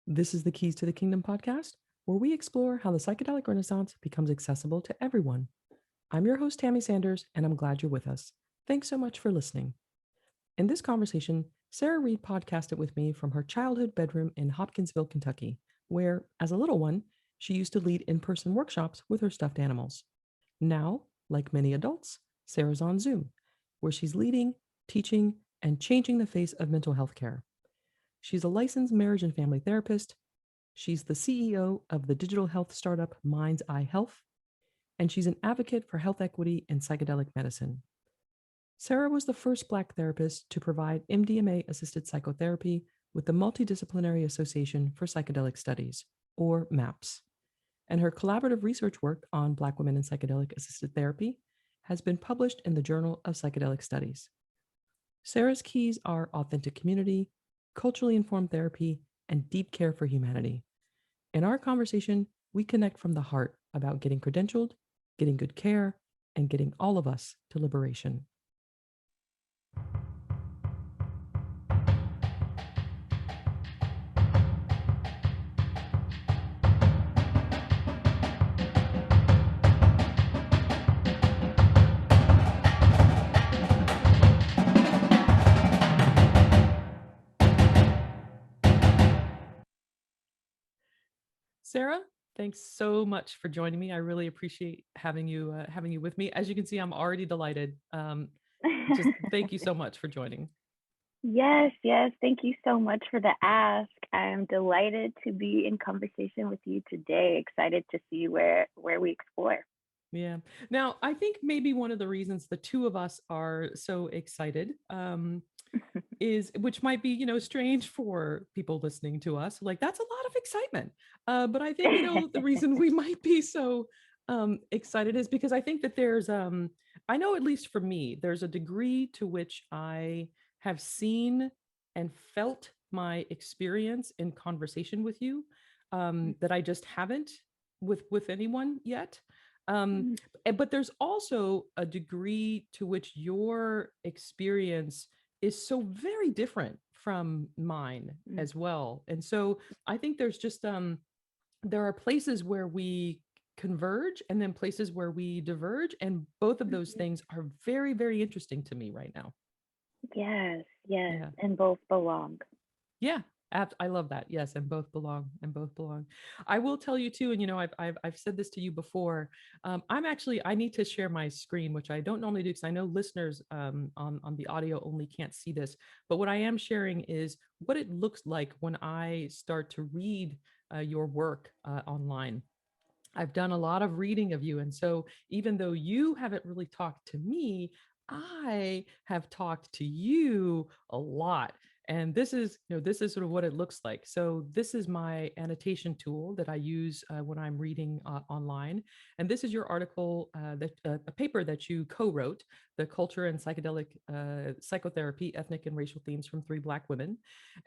This is the Keys to the Kingdom podcast, where we explore how the psychedelic renaissance becomes accessible to everyone. I'm your host, Tammy Sanders, and I'm glad you're with us. Thanks so much for listening. In this conversation, Sara Reed podcasted with me from her childhood bedroom in Hopkinsville, Kentucky, where, as a little one, she used to lead in-person workshops with her stuffed animals. Now, like many adults, Sara's on Zoom, where she's leading, teaching, and changing the face of mental health care. She's a licensed marriage and family therapist. She's the CEO of the digital health startup Mind's iHealth, and she's an advocate for health equity in psychedelic medicine. Sara was the first Black therapist to provide MDMA-assisted psychotherapy with the Multidisciplinary Association for Psychedelic Studies, or MAPS, and her collaborative research work on Black women in psychedelic-assisted therapy has been published in the Journal of Psychedelic Studies. Sara's keys are authentic community, culturally informed therapy, and deep care for humanity. In our conversation, we connect from the heart about getting credentialed, getting good care, and getting all of us to liberation. Sara, thanks so much for joining me. I really appreciate having you with me. As you can see, I'm already delighted. Just thank you so much for joining. Yes, yes. Thank you so much for the ask. I'm delighted to be in conversation with you today. Excited to see where we explore. Yeah. Now, I think maybe one of the reasons the two of us are so excited is, which might be, strange for people listening to us. Like, that's a lot of excitement. But I think, the reason we might be so excited is because I think that there's, I know at least for me, there's a degree to which I have seen and felt my experience in conversation with you that I just haven't with anyone yet. But there's also a degree to which your experience is so very different from mine as well. And so I think there's just there are places where we converge and then places where we diverge, and both of those things are very, very interesting to me right now. Yes, yes, Yeah. and both belong. Yeah, I love that. Yes, and both belong. And both belong. I will tell you too, and I've said this to you before. I need to share my screen, which I don't normally do because I know listeners on the audio only can't see this. But what I am sharing is what it looks like when I start to read your work online. I've done a lot of reading of you, and so even though you haven't really talked to me, I have talked to you a lot. And this is sort of what it looks like. So this is my annotation tool that I use when I'm reading online. And this is your article, a paper that you co-wrote, The Culture and Psychedelic Psychotherapy, Ethnic and Racial Themes from Three Black Women.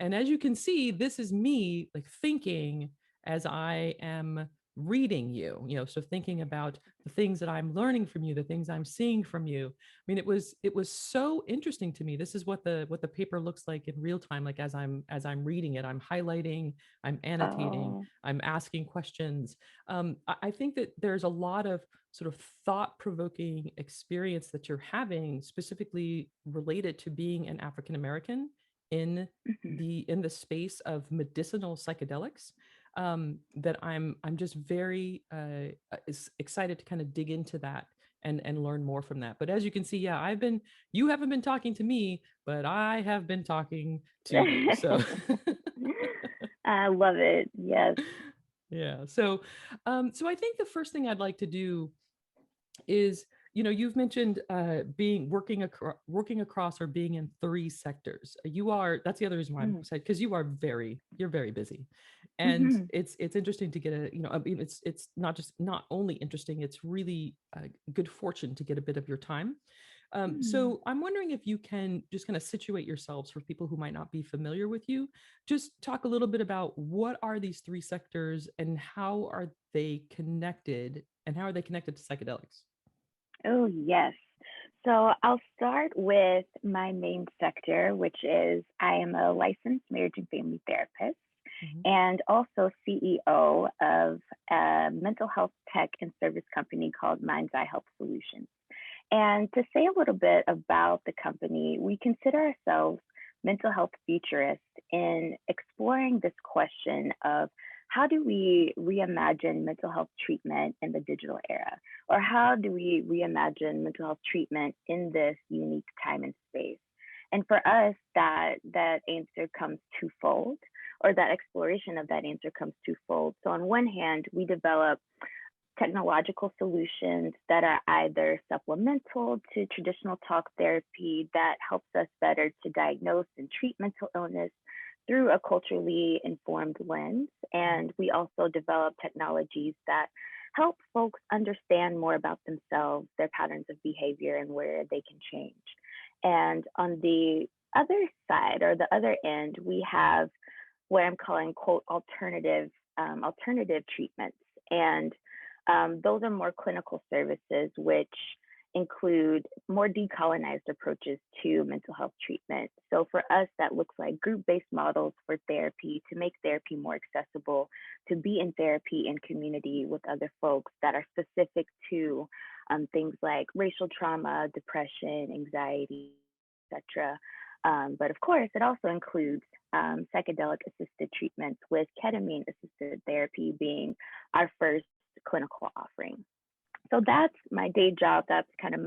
And as you can see, this is me like thinking as I am reading you, so thinking about the things that I'm learning from you, the things I'm seeing from you. I mean, it was so interesting to me. This is what the paper looks like in real time. Like as I'm reading it, I'm highlighting, I'm annotating, Oh, I'm asking questions. I think that there's a lot of sort of thought-provoking experience that you're having, specifically related to being an African American in mhm. the space of medicinal psychedelics, that I'm just very excited to kind of dig into that and learn more from that. But as you can see, yeah, you haven't been talking to me, but I have been talking to you. So I love it. Yes. yeah. So I think the first thing I'd like to do is, you've mentioned being working across or being in three sectors. That's the other reason why I'm Mm, excited, because you're very busy. And mhm, it's interesting to get I mean, it's not only interesting, it's really good fortune to get a bit of your time. mm. So I'm wondering if you can just kind of situate yourselves for people who might not be familiar with you. Just talk a little bit about what are these three sectors and how are they connected, and how are they connected to psychedelics? Oh, yes. So I'll start with my main sector, which is I am a licensed marriage and family therapist. Mhm. and also CEO of a mental health tech and service company called iHealth Solutions. And to say a little bit about the company, we consider ourselves mental health futurists in exploring this question of how do we reimagine mental health treatment in the digital era? Or how do we reimagine mental health treatment in this unique time and space? And for us, that answer comes twofold, or that exploration of that answer comes twofold. So on one hand, we develop technological solutions that are either supplemental to traditional talk therapy that helps us better to diagnose and treat mental illness through a culturally informed lens. And we also develop technologies that help folks understand more about themselves, their patterns of behavior, and where they can change. And on the other side, or the other end, we have what I'm calling quote alternative treatments, and those are more clinical services, which include more decolonized approaches to mental health treatment. So for us, that looks like group-based models for therapy to make therapy more accessible, to be in therapy in community with other folks that are specific to things like racial trauma, depression, anxiety, etc. But of course, it also includes psychedelic assisted treatments, with ketamine assisted therapy being our first clinical offering. So that's my day job. That's kind of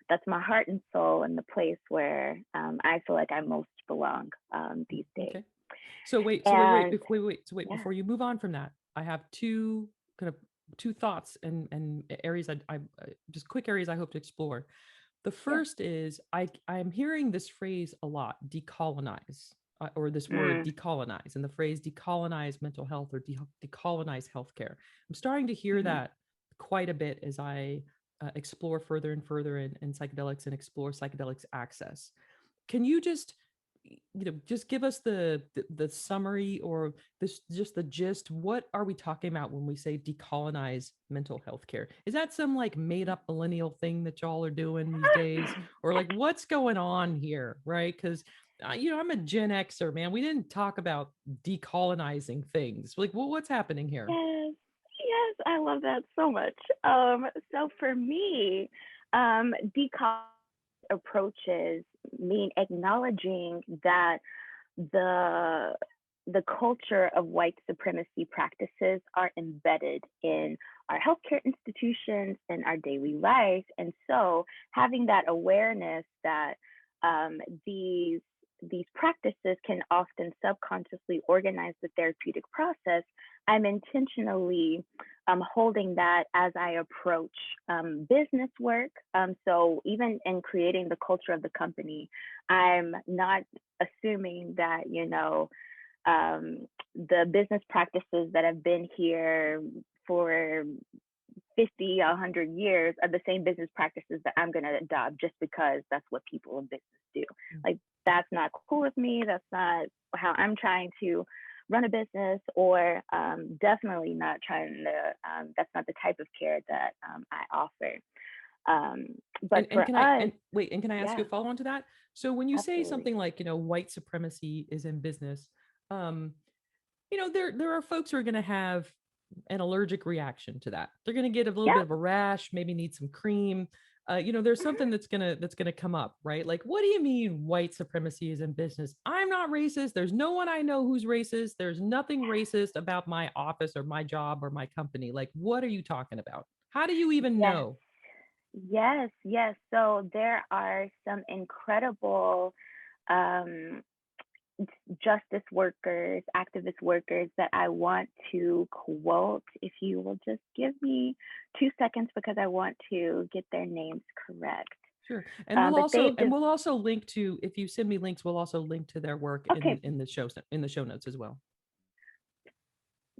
that's my heart and soul, and the place where I feel like I most belong these days. Okay. So wait, And wait, yeah, before you move on from that, I have two thoughts and areas I just quick areas I hope to explore. The yeah. first is I'm hearing this phrase a lot, decolonize, or this word Mm, decolonize, and the phrase decolonize mental health or decolonize healthcare. I'm starting to hear hmm that quite a bit as I explore further and further in psychedelics and explore psychedelics access. Can you just give us the summary, or this just the gist? What are we talking about when we say decolonize mental health care? Is that some like made up millennial thing that y'all are doing these days, or like what's going on here, right? Because I'm a Gen Xer, man. We didn't talk about decolonizing things. Like, well, what's happening here? yes, yes, I love that so much. So for me, decolonized approaches mean acknowledging that the the culture of white supremacy practices are embedded in our healthcare institutions and our daily life. And so having that awareness that these practices can often subconsciously organize the therapeutic process, I'm intentionally holding that as I approach business work. So even in creating the culture of the company, I'm not assuming that, the business practices that have been here for 50, 100 years are the same business practices that I'm going to adopt just because that's what people in business do. Like, that's not cool with me. That's not how I'm trying to run a business, or definitely not trying to, that's not the type of care that I offer. But And for can I us, and wait, and can I ask you yeah, a follow on to that? So when you say absolutely. something like, white supremacy is in business, um, there are folks who are going to have an allergic reaction to that. They're going to get a little bit Yep. of a rash, maybe need some cream. There's something that's gonna come up, right? Like, what do you mean white supremacy is in business? I'm not racist. There's no one I know who's racist. There's nothing racist about my office or my job or my company. Like, what are you talking about? How do you even Yes. know? Yes, yes. So there are some incredible um, justice workers, activist workers that I want to quote. If you will just give me 2 seconds, because I want to get their names correct. Sure. And we'll But also they've and just, we'll also link to, if you send me links, we'll also link to their work okay, in the show notes as well.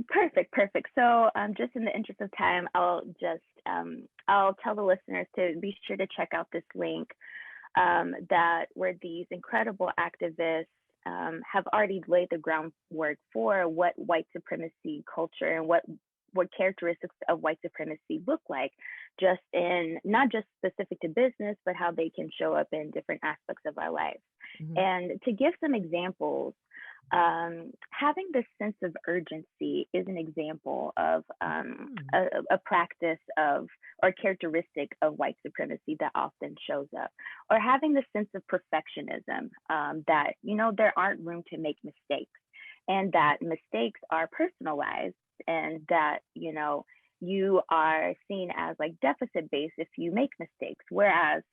perfect, perfect. So just in the interest of time, I'll tell the listeners to be sure to check out this link, that where these incredible activists have already laid the groundwork for what white supremacy culture and what characteristics of white supremacy look like, just in not just specific to business, but how they can show up in different aspects of our life. Mhm. And to give some examples, having this sense of urgency is an example of Mhm. a practice of or characteristic of white supremacy that often shows up, or having the sense of perfectionism, that there aren't room to make mistakes, and that mistakes are personalized, and that you are seen as like deficit based if you make mistakes, whereas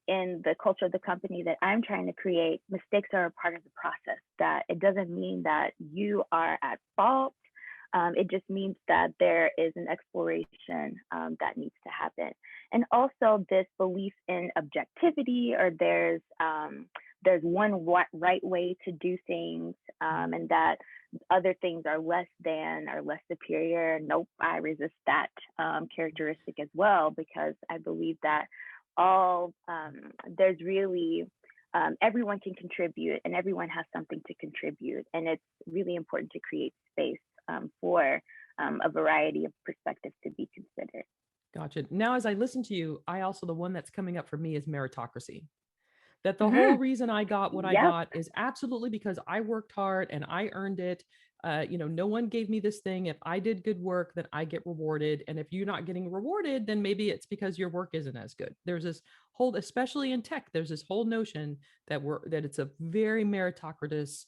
in the culture of the company that I'm trying to create, mistakes are a part of the process. That it doesn't mean that you are at fault. It just means that there is an exploration that needs to happen. And also this belief in objectivity, or there's one right way to do things, and that other things are less than or less superior. Nope, I resist that characteristic as well, because I believe that all there's really everyone can contribute, and everyone has something to contribute, and it's really important to create space for a variety of perspectives to be considered. Gotcha. Now, as I listen to you, the one that's coming up for me is meritocracy. That the whole Hmm. reason I got what I Yep. got is absolutely because I worked hard and I earned it. No one gave me this thing. If I did good work, then I get rewarded. And if you're not getting rewarded, then maybe it's because your work isn't as good. There's this whole, especially in tech, there's this whole notion that it's a very meritocratic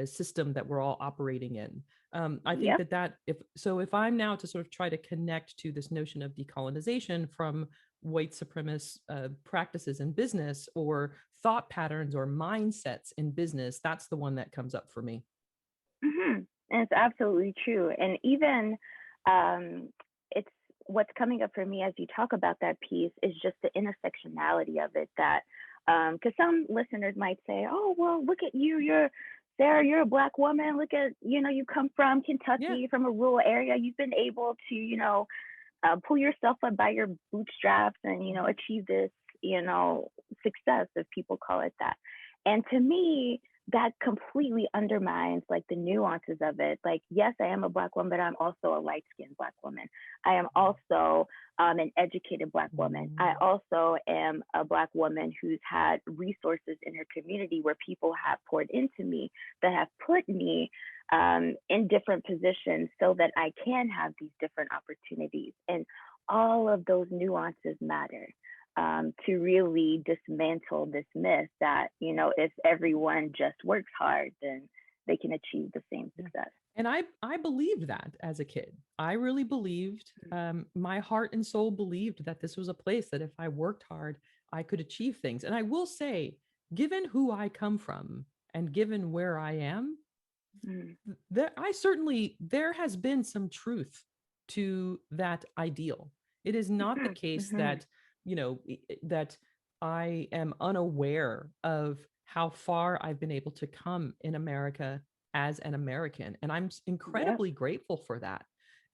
system that we're all operating in. I think Yep. if I'm now to sort of try to connect to this notion of decolonization from white supremacist practices in business, or thought patterns or mindsets in business, that's the one that comes up for me. Hmm. And it's absolutely true. And even it's what's coming up for me as you talk about that piece is just the intersectionality of it. That because some listeners might say, "Oh, well, look at you. You're Sarah. You're a Black woman. Look at you come from Yeah. Kentucky, from a rural area. You've been able to pull yourself up by your bootstraps and achieve this success, if people call it that." And to me, that completely undermines like the nuances of it. Like, yes, I am a Black woman, but I'm also a light-skinned Black woman. I am also an educated Black woman. I Mm. also am a Black woman who's had resources in her community where people have poured into me, that have put me in different positions so that I can have these different opportunities. And all of those nuances matter, to really dismantle this myth that, if everyone just works hard, then they can achieve the same Yeah. success. And I believed that as a kid. I really believed, my heart and soul believed that this was a place that if I worked hard, I could achieve things. And I will say, given who I come from and given where I am, Mm. there has been some truth to that ideal. It is not the Mhm, case mhm. that I am unaware of how far I've been able to come in America as an American, and I'm Yep. incredibly grateful for that.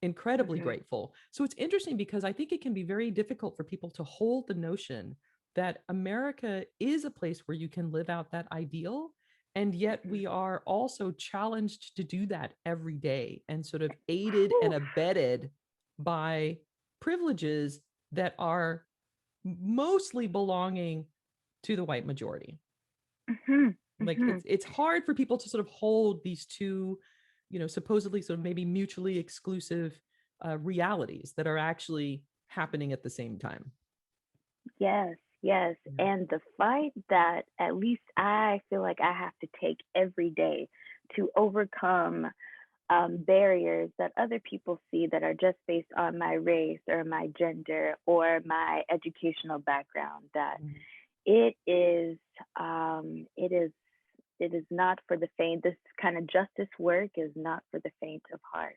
Incredibly Mhm. grateful. So it's interesting because I think it can be very difficult for people to hold the notion that America is a place where you can live out that ideal, and yet Mhm. we are also challenged to do that every day and sort of aided and Whew. abetted by privileges that are mostly belonging to the white majority. Mhm. Like Mhm. it's hard for people to sort of hold these two, supposedly sort of maybe mutually exclusive realities that are actually happening at the same time. Yes, yes. Yeah. And the fight that at least I feel like I have to take every day to overcome barriers that other people see that are just based on my race or my gender or my educational background. That Mhm. it is, it is, it is not for the faint. This kind of justice work is not for the faint of heart.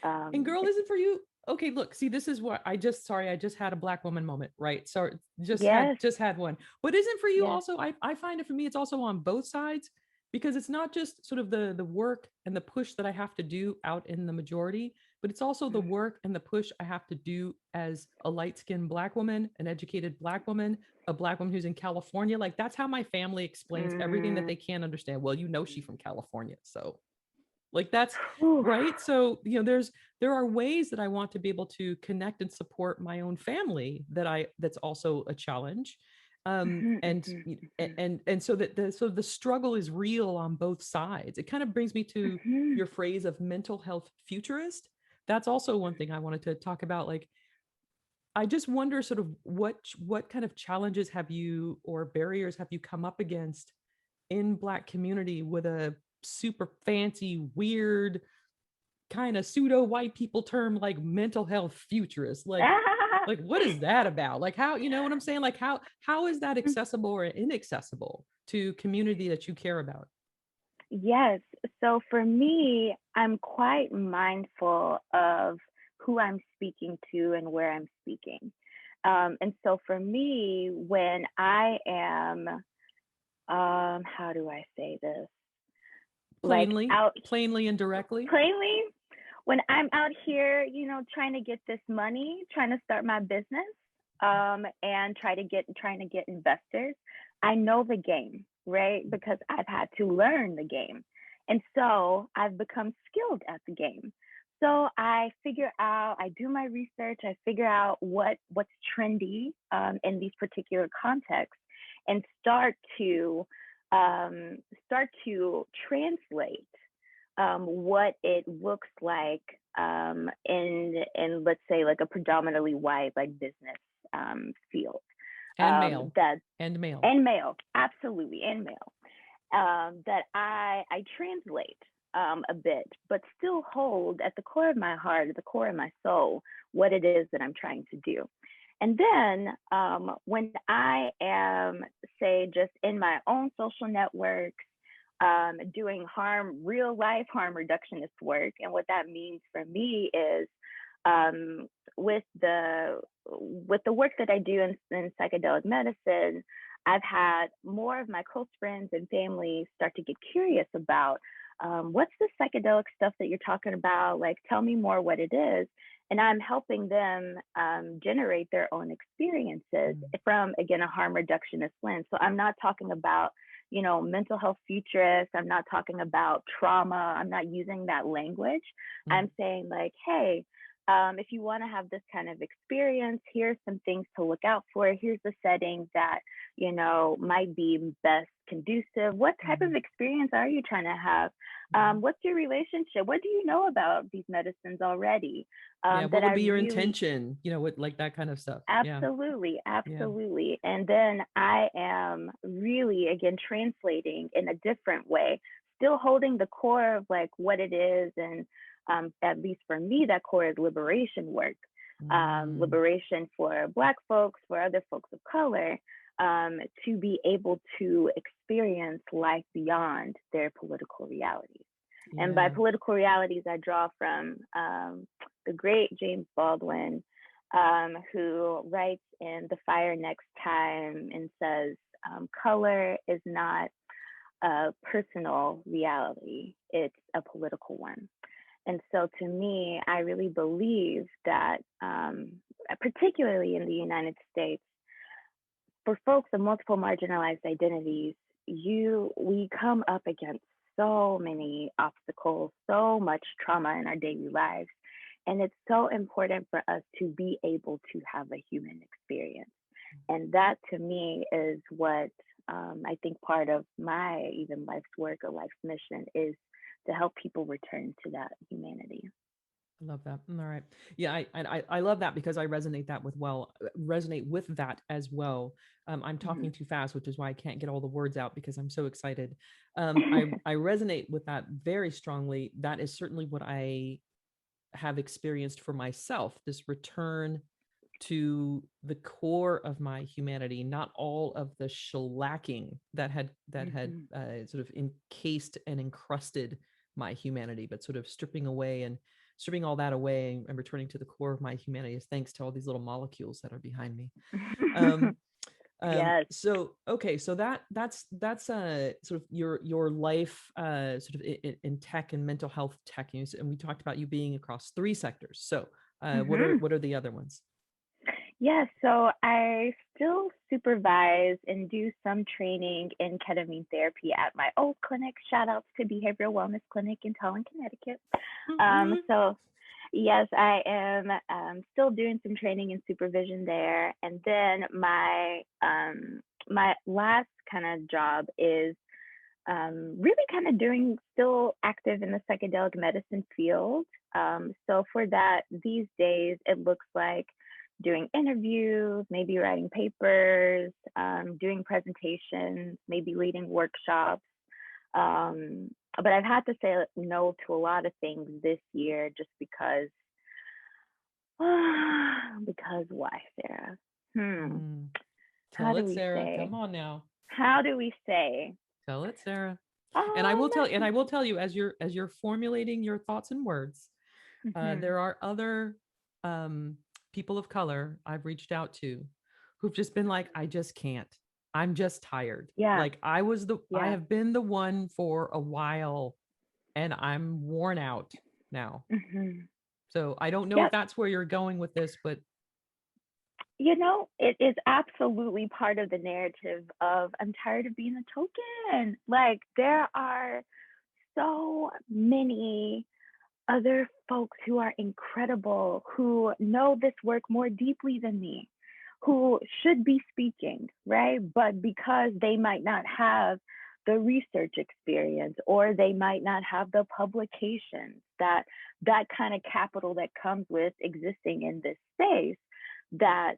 And Um, girl, it, isn't for you. Okay, look, see, this is what I just had a Black woman moment, right? So yes, just had one. But isn't for you yes. also, I find it for me, it's also on both sides, because it's not just sort of the work and the push that I have to do out in the majority, but it's also the work and the push I have to do as a light-skinned Black woman, an educated Black woman, a Black woman who's in California. Like that's how my family explains everything that Mm, they can't understand. Well, she's from California, so like that's whew. right. So, there are ways that I want to be able to connect and support my own family that's also a challenge. Mhm, And mhm, mhm, so that the struggle is real on both sides. It kind of brings me to mhm. your phrase of mental health futurist. That's also one thing I wanted to talk about. Like, I just wonder sort of what kind of challenges have you or barriers have you come up against in Black community with a super fancy, weird, kind of pseudo white people term like mental health futurist? Like what is that about? Like, how, you know what I'm saying? Like, how is that accessible or inaccessible to community that you care about? Yes. So for me, I'm quite mindful of who I'm speaking to and where I'm speaking. And so for me, when I am, how do I say this? Like Plainly, out plainly and directly. plainly, when I'm out here, trying to get this money, trying to start my business, and trying to get investors, I know the game, right? Because I've had to learn the game. And so I've become skilled at the game. So I do my research, I figure out what's trendy in these particular contexts, and start to translate what it looks like in let's say like a predominantly white like business field. And male. That And male. and male, absolutely, and male. That I translate a bit, but still hold at the core of my heart, at the core of my soul, what it is that I'm trying to do. And then when I am, say, just in my own social networks, doing real life harm reductionist work, and what that means for me is um, with the work that I do in psychedelic medicine, I've had more of my close friends and family start to get curious about what's the psychedelic stuff that you're talking about? Like, tell me more what it is. And I'm helping them generate their own experiences from, again, a harm reductionist lens. So I'm not talking about, mental health futurists. I'm not talking about trauma. I'm not using that language. Mm. I'm saying, like, hey, if you want to have this kind of experience, here's some things to look out for. Here's the setting that, might be best conducive. What type of experience are you trying to have? What's your relationship? What do you know about these medicines already? Yeah, what That would I be your really intention, with like that kind of stuff? Yeah. Absolutely, Yeah. absolutely. And then I am really, again, translating in a different way, still holding the core of like what it is. And at least for me, that core is liberation work, Mm. liberation for Black folks, for other folks of color, to be able to experience life beyond their political realities. And by Yeah. political realities, I draw from the great James Baldwin, who writes in The Fire Next Time and says, color is not a personal reality, it's a political one. And so to me, I really believe that, particularly in the United States, for folks of multiple marginalized identities, we come up against so many obstacles, so much trauma in our daily lives. And it's so important for us to be able to have a human experience. And that to me is what I think part of my even life's work or life's mission is to help people return to that humanity. I love that. All right. Yeah, I love that because I resonate with that as well. I'm talking Mhm. too fast, which is why I can't get all the words out because I'm so excited. I resonate with that very strongly. That is certainly what I have experienced for myself, this return to the core of my humanity, not all of the shellacking that had Mhm. sort of encased and encrusted my humanity, but sort of stripping all that away and returning to the core of my humanity is thanks to all these little molecules that are behind me. Um, Yes. so okay, so that's sort of your life sort of in tech and mental health tech, and we talked about you being across three sectors. So Mhm. what are the other ones? Yeah, so I still supervise and do some training in ketamine therapy at my old clinic. Shout outs to Behavioral Wellness Clinic in Tallinn, Connecticut. So yes, I am still doing some training and supervision there. And then my my last kind of job is really kind of doing still active in the psychedelic medicine field. So for that, these days, it looks like doing interviews, maybe writing papers, doing presentations, maybe leading workshops. But I've had to say no to a lot of things this year just because, because why, Sarah? Mm. How Tell do it, we Sarah. say? Come on now. How do we say? Tell it, Sarah. And I Oh, will tell you, and I will tell you as you're formulating your thoughts and words, mm-hmm. there are other um, people of color I've reached out to who've just been like, I just can't. I'm just tired. Yeah, Like I yeah. have been the one for a while and I'm worn out now. Mm-hmm. So I don't know if Yep. that's where you're going with this, but It is absolutely part of the narrative of I'm tired of being a token. Like, there are so many other folks who are incredible, who know this work more deeply than me, who should be speaking, right? But because they might not have the research experience or they might not have the publications, that kind of capital that comes with existing in this space, that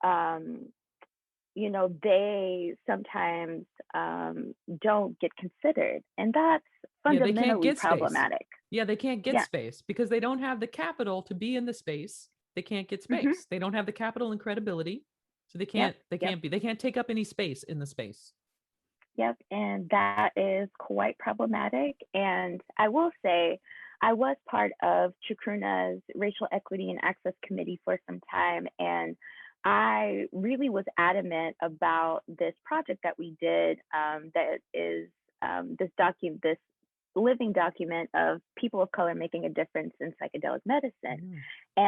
um, they sometimes don't get considered, and that's yeah, they can't fundamentally get space. problematic. Yeah, they can't get Yeah. space because they don't have the capital to be in the space. They can't get Hmm. space. They don't have the capital and credibility. So Yep. Yep. they can't take up any space in the space. Yep. And that is quite problematic. And I will say, I was part of Chacruna's Racial Equity and Access Committee for some time. And I really was adamant about this project that we did, that is this living document of people of color making a difference in psychedelic medicine. Mm.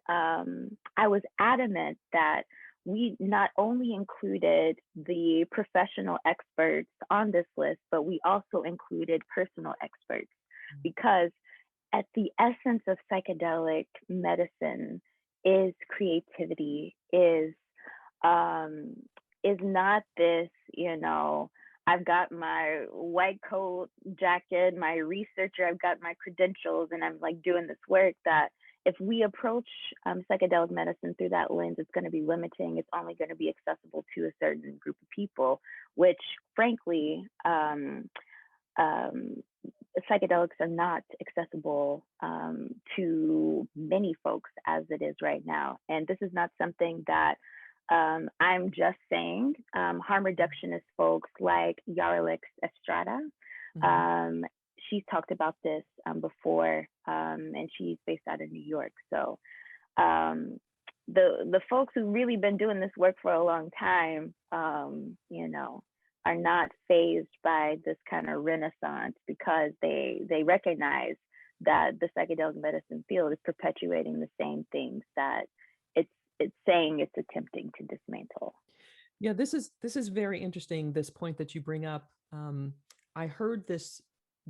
And I was adamant that we not only included the professional experts on this list, but we also included personal experts, because at the essence of psychedelic medicine is creativity, um, is not this, I've got my white coat jacket, my researcher, I've got my credentials, and I'm like doing this work. That if we approach psychedelic medicine through that lens, it's going to be limiting. It's only going to be accessible to a certain group of people, which frankly, um, psychedelics are not accessible to many folks as it is right now. And this is not something that I'm just saying. Harm reductionist folks like Yarlix Estrada, Mhm. um, she's talked about this before, and she's based out of New York. So um, the folks who've really been doing this work for a long time, are not fazed by this kind of renaissance, because they recognize that the psychedelic medicine field is perpetuating the same things that it's it's saying it's attempting to dismantle. Yeah, this is very interesting. This point that you bring up. I heard this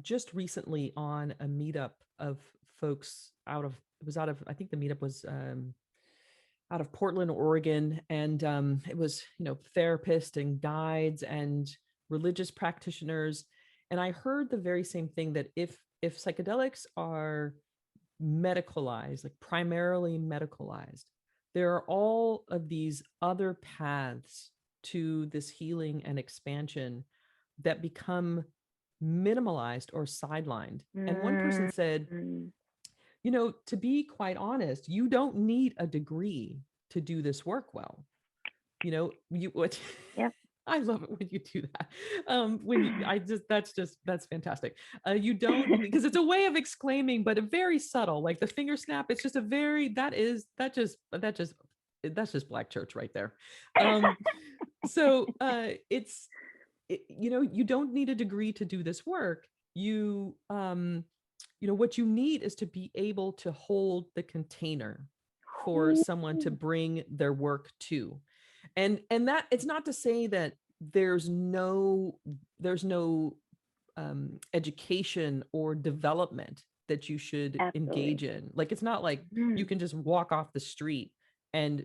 just recently on a meetup of folks out of it was out of I think the meetup was out of Portland, Oregon, and it was therapists and guides and religious practitioners, and I heard the very same thing that if psychedelics are medicalized, like primarily medicalized, there are all of these other paths to this healing and expansion that become minimalized or sidelined. And one person said, Mm-hmm. to be quite honest, you don't need a degree to do this work well. You what Yep. I love it when you do that. When you, I that's fantastic. You don't because it's a way of exclaiming, but a very subtle, like the finger snap. It's just a very that's just black church right there. Um, so you don't need a degree to do this work. What you need is to be able to hold the container for someone to bring their work to, and that it's not to say that there's no education or development that you should Absolutely. engage in. Like it's not like you Mm. can just walk in off the street and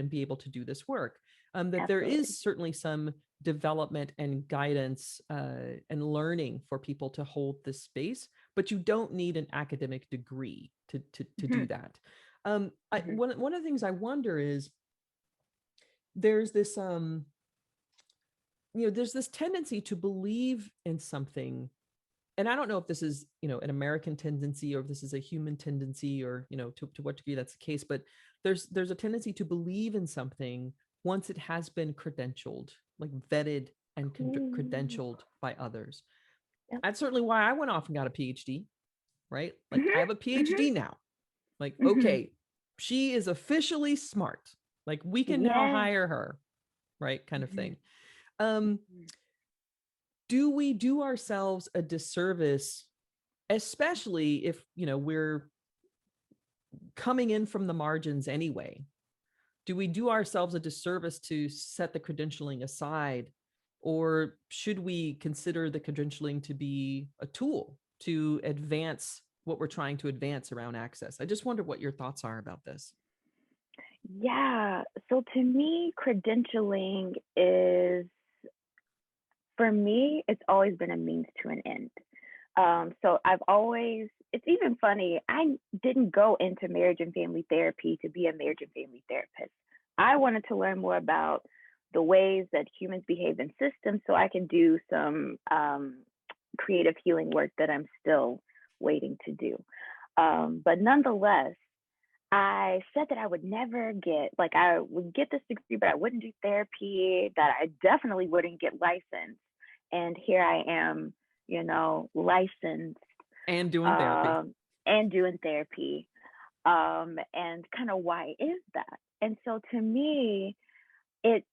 be able to do this work. that there Absolutely. is certainly some development and guidance and learning for people to hold this space, but you don't need an academic degree to Hmm. do that. Hmm. One of the things I wonder is there's this there's this tendency to believe in something, and I don't know if this is, an American tendency or if this is a human tendency, or, to what degree that's the case, but there's a tendency to believe in something once it has been credentialed, like vetted and Ooh. credentialed by others. Yep. That's certainly why I went off and got a PhD, right? Like I Hmm. have a Hmm. PhD now. Like, Hmm. okay, she is officially smart. Like we can now Yes. hire her, right? Kind of Hmm. thing. Um, do we do ourselves a disservice, especially if we're coming in from the margins anyway? Do we do ourselves a disservice to set the credentialing aside, or should we consider the credentialing to be a tool to advance what we're trying to advance around access? I just wonder what your thoughts are about this. Yeah. So to me, credentialing is, for me, it's always been a means to an end. So I've always, it's even funny, I didn't go into marriage and family therapy to be a marriage and family therapist. I wanted to learn more about the ways that humans behave in systems so I can do some creative healing work that I'm still waiting to do. But nonetheless, I said that I would never get, like, I would get this degree, but I wouldn't do therapy, that I definitely wouldn't get licensed. And here I am, licensed, And doing therapy. um, and doing therapy. And kind of, why is that? And so to me, it,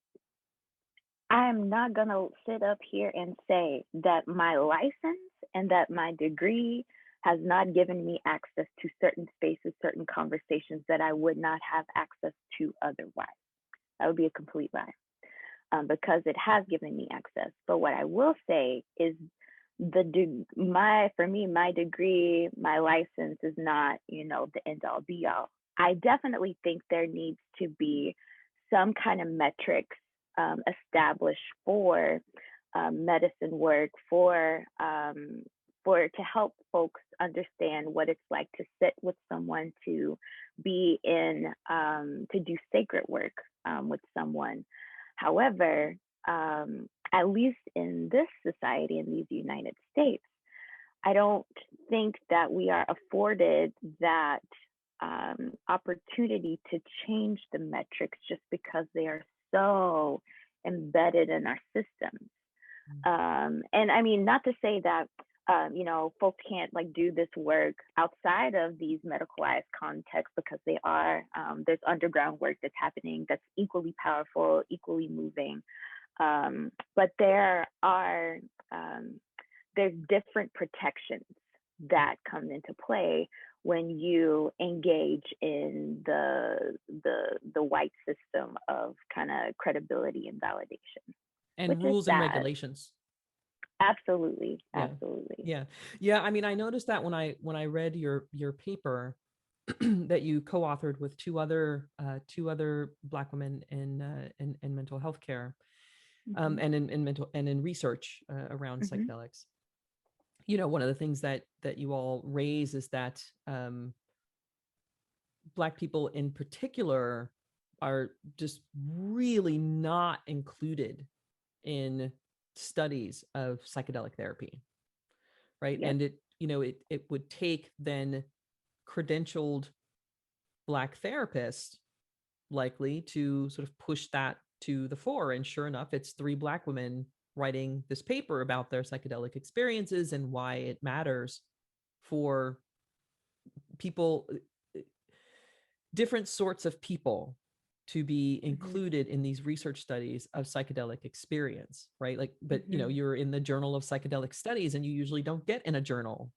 I am not going to sit up here and say that my license and that my degree has not given me access to certain spaces, certain conversations that I would not have access to otherwise. That would be a complete lie, because it has given me access. But what I will say is for me, my degree, my license is not, the end all be all. I definitely think there needs to be some kind of metrics established for medicine work, for to help folks understand what it's like to sit with someone, to be in to do sacred work with someone. However, at least in this society, in these United States, I don't think that we are afforded that opportunity to change the metrics just because they are so embedded in our systems. And I mean, not to say that folks can't like do this work outside of these medicalized contexts, because they are. There's underground work that's happening that's equally powerful, equally moving. But there's different protections that come into play when you engage in the white system of kind of credibility and validation, which And is rules and sad. regulations. Absolutely, Yeah. absolutely. Yeah. Yeah. I mean, I noticed that when I read your paper that you co-authored with two other Black women in mental health care, Hmm. and in mental and in research around Hmm. psychedelics. One of the things that you all raise is that Black people in particular are just really not included in studies of psychedelic therapy, right? Yep. And it would take then credentialed Black therapists likely to sort of push that to the fore. And sure enough, it's three Black women writing this paper about their psychedelic experiences and why it matters for people, different sorts of people, to be Hmm. included in these research studies of psychedelic experience, right? Like, but Hmm. you're in the Journal of Psychedelic Studies, and you usually don't get in a journal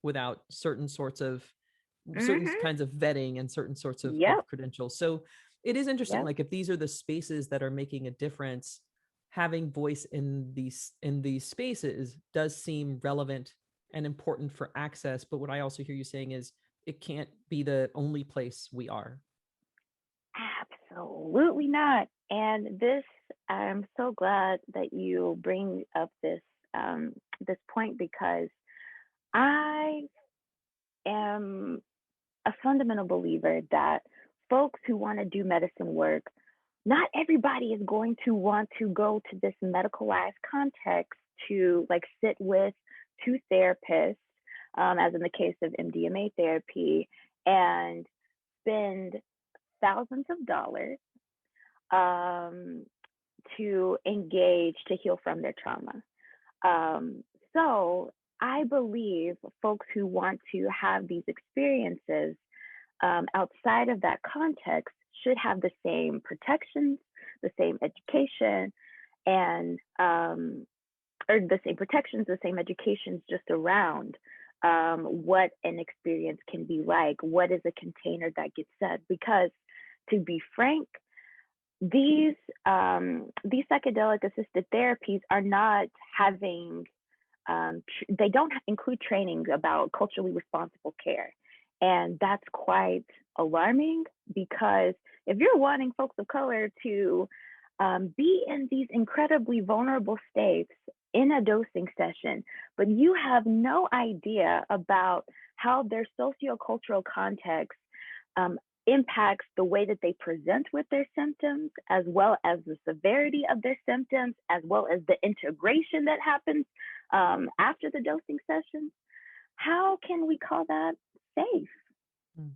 without certain Hmm. kinds of vetting and certain sorts of Yep. credentials. So it is interesting, Yep. like if these are the spaces that are making a difference, having voice in these spaces does seem relevant and important for access. But what I also hear you saying is it can't be the only place we are. Absolutely not. And this, I'm so glad that you bring up this point because I am a fundamental believer that folks who want to do medicine work, not everybody is going to want to go to this medicalized context to like sit with two therapists, as in the case of MDMA therapy, and spend thousands of dollars um, to engage to heal from their trauma. So I believe folks who want to have these experiences outside of that context should have the same protections, the same education, and or the same protections, the same educations just around what an experience can be like, what is a container that gets set. Because to be frank, these psychedelic assisted therapies are not having they don't include training about culturally responsible care. And that's quite alarming because if you're wanting folks of color to be in these incredibly vulnerable states in a dosing session, but you have no idea about how their sociocultural context um, impacts the way that they present with their symptoms, as well as the severity of their symptoms, as well as the integration that happens after the dosing sessions, how can we call that safe? Mm.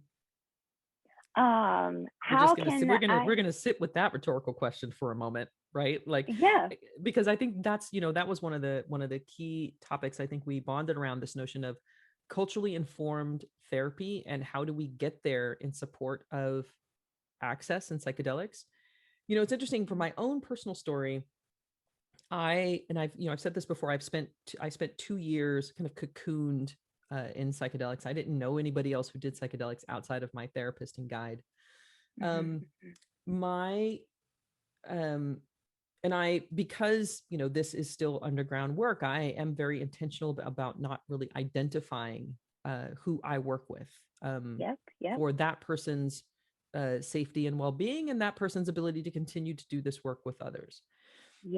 We're just How gonna can we're I? gonna sit with that rhetorical question for a moment, right? Like, Yeah. because I think that's, that was one of the key topics I think we bonded around, this notion of culturally informed therapy and how do we get there in support of access and psychedelics. It's interesting for my own personal story. I've said this before. I spent 2 years kind of cocooned in psychedelics. I didn't know anybody else who did psychedelics outside of my therapist and guide. Um, Mm-hmm. my um, and I because this is still underground work. I am very intentional about not really identifying who I work with, Yep. Yep. for that person's safety and well-being, and that person's ability to continue to do this work with others.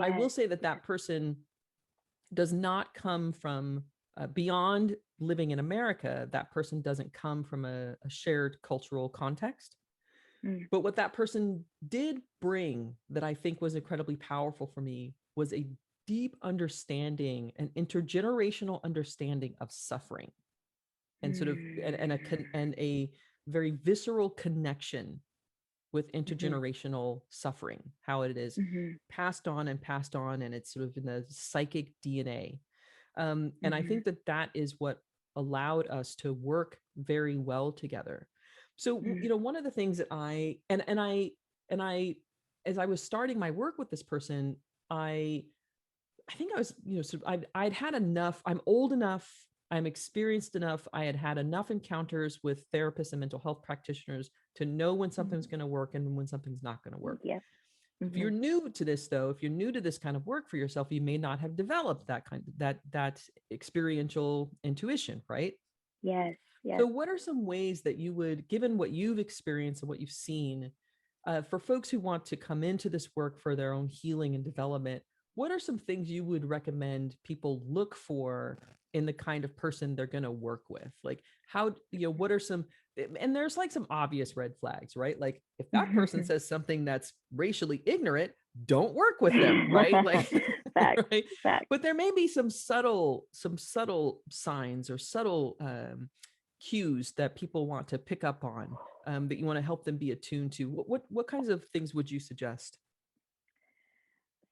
I will Yes. say that that person does not come from beyond living in America. That person doesn't come from a shared cultural context. Mm-hmm. But what that person did bring that I think was incredibly powerful for me was a deep understanding, an intergenerational understanding of suffering, and sort of and a very visceral connection with Mm-hmm. intergenerational suffering, how it is Mm-hmm. passed on and passed on, and it's sort of in the psychic DNA. And I Mm-hmm. think that that is what allowed us to work very well together. So, one of the things that I as I was starting my work with this person, I think I was, sort of, I'd had enough. I'm old enough. I'm experienced enough. I had had enough encounters with therapists and mental health practitioners to know when something's going to work and when something's not going to work. Yep. If Mm-hmm. you're new to this, though, if you're new to this kind of work for yourself, you may not have developed that experiential intuition, right? Yes. So, Yes. what are some ways that you would, given what you've experienced and what you've seen, for folks who want to come into this work for their own healing and development, what are some things you would recommend people look for in the kind of person they're going to work with? Like, what are some, and there's like some obvious red flags, right? Like, if that person says something that's racially ignorant, don't work with them, right? Like, Fact. right? Fact. But there may be some subtle signs or subtle cues that people want to pick up on, that you want to help them be attuned to. What kinds of things would you suggest?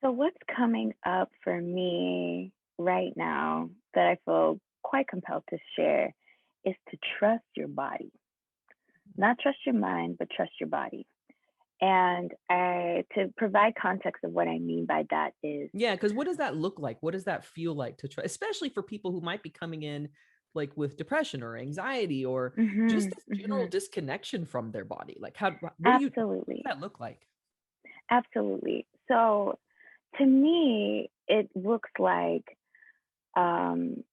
So, what's coming up for me right now that I feel quite compelled to share is to trust your body, not trust your mind, but trust your body. And to provide context of what I mean by that is, Yeah, because what does that look like? What does that feel like to try, especially for people who might be coming in like with depression or anxiety or just mm-hmm, this general mm-hmm, disconnection from their body? Like, what does absolutely, that look like? absolutely. So, to me, it looks like, um,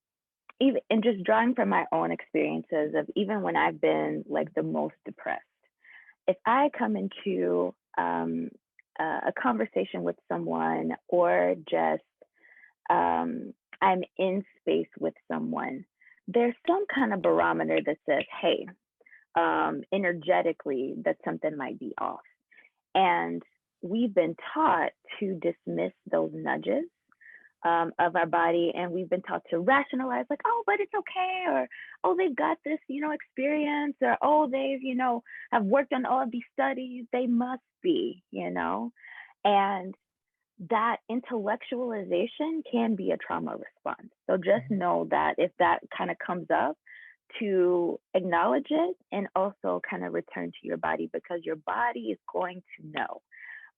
even and just drawing from my own experiences of even when I've been like the most depressed, if I come into um, a conversation with someone, or just I'm in space with someone, there's some kind of barometer that says, hey, energetically, that something might be off. And we've been taught to dismiss those nudges of our body, and we've been taught to rationalize, like, oh, but it's okay, or oh, they've got this, experience, or oh, they've, have worked on all of these studies, they must be, and that intellectualization can be a trauma response. So just know that if that kind of comes up, to acknowledge it and also kind of return to your body, because your body is going to know.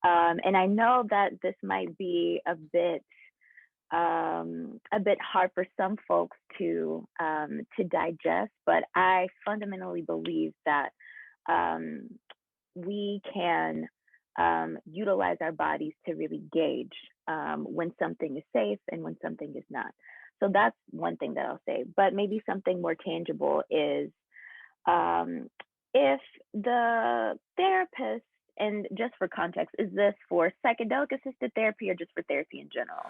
And I know that this might be a bit hard for some folks to digest, but I fundamentally believe that we can utilize our bodies to really gauge when something is safe and when something is not. So that's one thing that I'll say. But maybe something more tangible is if the therapist, and just for context, is this for psychedelic assisted therapy or just for therapy in general?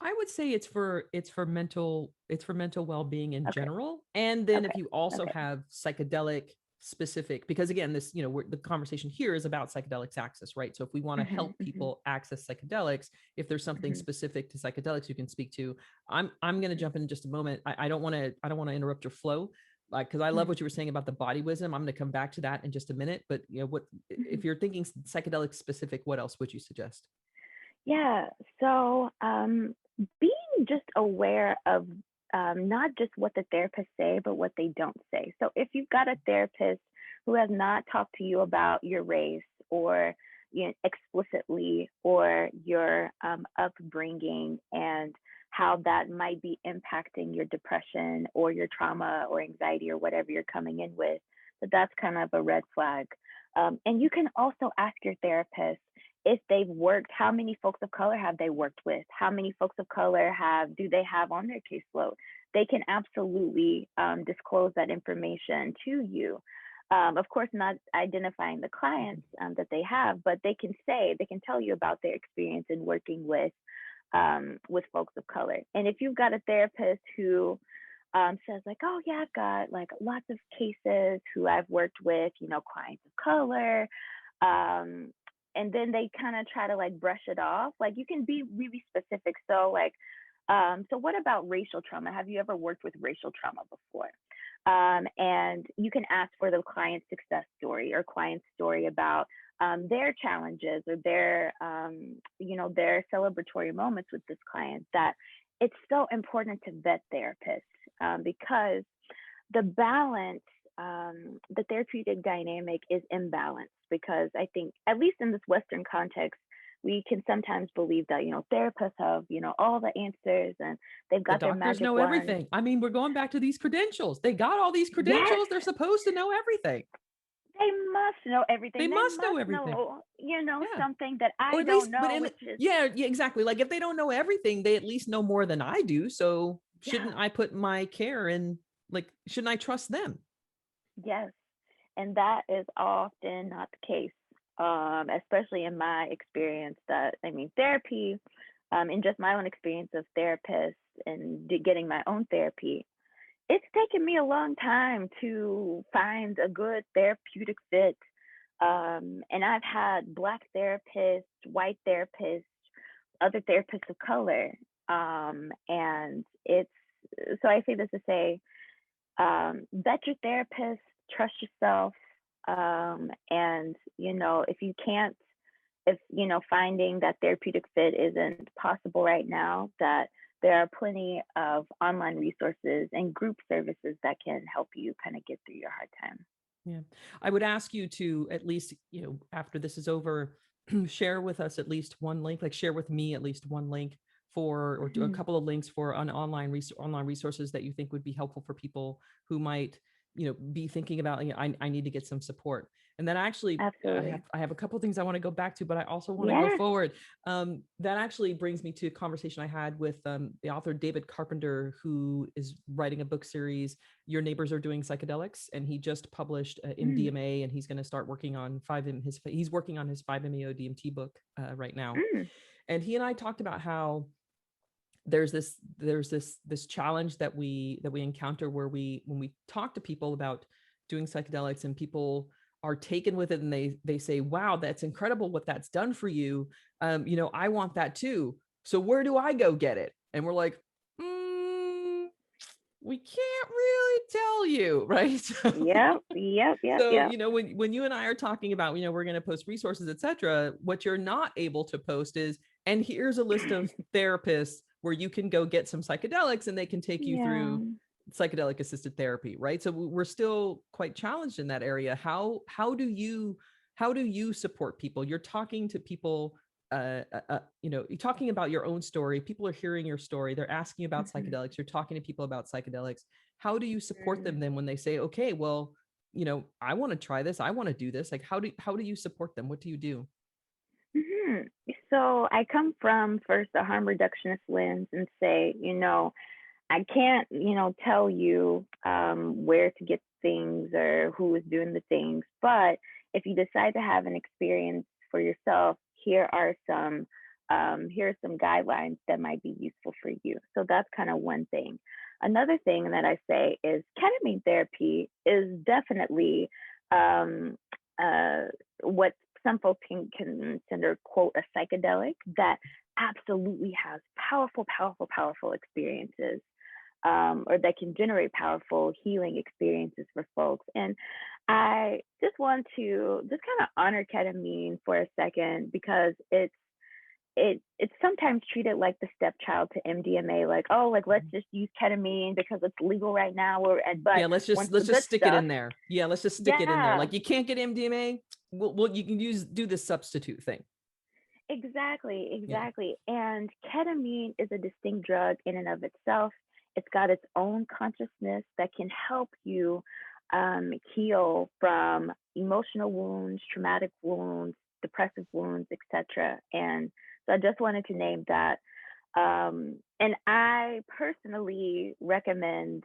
I would say it's for mental well-being in Okay, general. And then okay, if you also okay. have psychedelic specific, because again, the conversation here is about psychedelics access, right? So if we want to Hmm, help hmm, people access psychedelics, if there's something hmm, specific to psychedelics you can speak to, I'm going to jump in just a moment. I don't want to interrupt your flow. Because I love hmm, what you were saying about the body wisdom. I'm going to come back to that in just a minute. But what hmm. if you're thinking psychedelic specific? What else would you suggest? Yeah. So being just aware of not just what the therapists say, but what they don't say. So if you've got a therapist who has not talked to you about your race, or explicitly, or your upbringing, and how that might be impacting your depression or your trauma or anxiety or whatever you're coming in with, that's kind of a red flag. And you can also ask your therapist if they've worked, how many folks of color have they worked with? How many folks of color do they have on their caseload? They can absolutely disclose that information to you. Of course, not identifying the clients that they have, but they can tell you about their experience in working with folks of color. And if you've got a therapist who says, like, oh yeah, I've got like lots of cases who I've worked with, clients of color, um, and then they kind of try to like brush it off. Like, you can be really specific. So like, so what about racial trauma? Have you ever worked with racial trauma before? And you can ask for the client's success story or client's story about their challenges, or their celebratory moments with this client. That it's so important to vet therapists, because the balance, the therapeutic dynamic is imbalanced, because I think, at least in this Western context, we can sometimes believe that, therapists have, all the answers, and they've The got their doctors magic know wand. everything. I mean, we're going back to these credentials. They got all these Yes, credentials. They're supposed to know everything. they must know They everything. They must know must everything. know, Yeah. something that Or I at least, don't but know, in, which is, yeah, yeah, exactly. Like if they don't know everything, they at least know more than I do. So shouldn't yeah, I put my care in, like, shouldn't I trust them? yes. And that is often not the case, especially in my experience. Therapy, in just my own experience of therapists and getting my own therapy, it's taken me a long time to find a good therapeutic fit. And I've had Black therapists, white therapists, other therapists of color. And it's, so I say this to say, vet your therapist, trust yourself. And, if you can't, if, finding that therapeutic fit isn't possible right now, that there are plenty of online resources and group services that can help you kind of get through your hard time. Yeah. I would ask you to at least, after this is over, share with us at least one link, like share with me at least one link for, or do a Mhm. couple of links for an online resources that you think would be helpful for people who might, be thinking about, I need to get some support. And then actually, Absolutely. I have a couple of things I want to go back to, but I also want to go Yeah. forward. That actually brings me to a conversation I had with the author David Carpenter, who is writing a book series, Your Neighbors Are Doing Psychedelics, and he just published Mm. MDMA, and he's going to start working on he's working on his 5-MeO DMT book right now. Mm. And he and I talked about how there's this challenge that we encounter where when we talk to people about doing psychedelics, and people are taken with it, and they say, wow, that's incredible what that's done for you. I want that too. So where do I go get it? And we're like, we can't really tell you, right? Yep. Yep. Yep. So, Yep. when you and I are talking about, we're going to post resources, etc., what you're not able to post is, and here's a list of therapists where you can go get some psychedelics and they can take you Yeah. through psychedelic assisted therapy, right? So we're still quite challenged in that area. How do you support people? You're talking to people, you're talking about your own story. People are hearing your story. They're asking about Mhm. psychedelics. You're talking to people about psychedelics. How do you support Mm. them then when they say, okay, well, I want to try this. I want to do this. Like, how do you support them? What do you do? Mhm. So I come from first a harm reductionist lens and say, I can't, tell you where to get things or who is doing the things. But if you decide to have an experience for yourself, here are some guidelines that might be useful for you. So that's kind of one thing. Another thing that I say is ketamine therapy is definitely um, uh, what some folks can consider, quote, a psychedelic that absolutely has powerful, powerful, powerful experiences, or that can generate powerful healing experiences for folks. And I just want to just kind of honor ketamine for a second, because it's sometimes treated like the stepchild to MDMA, like, oh, like let's just use ketamine because it's legal right now, but Yeah, once the let's just good stick it stuff, in there. Yeah, let's just stick it in there. yeah, Like, you can't get MDMA. Well, you can do this substitute thing. exactly, Yeah. exactly. And ketamine is a distinct drug in and of itself. It's got its own consciousness that can help you heal from emotional wounds, traumatic wounds, depressive wounds, etc. And so I just wanted to name that. And I personally recommend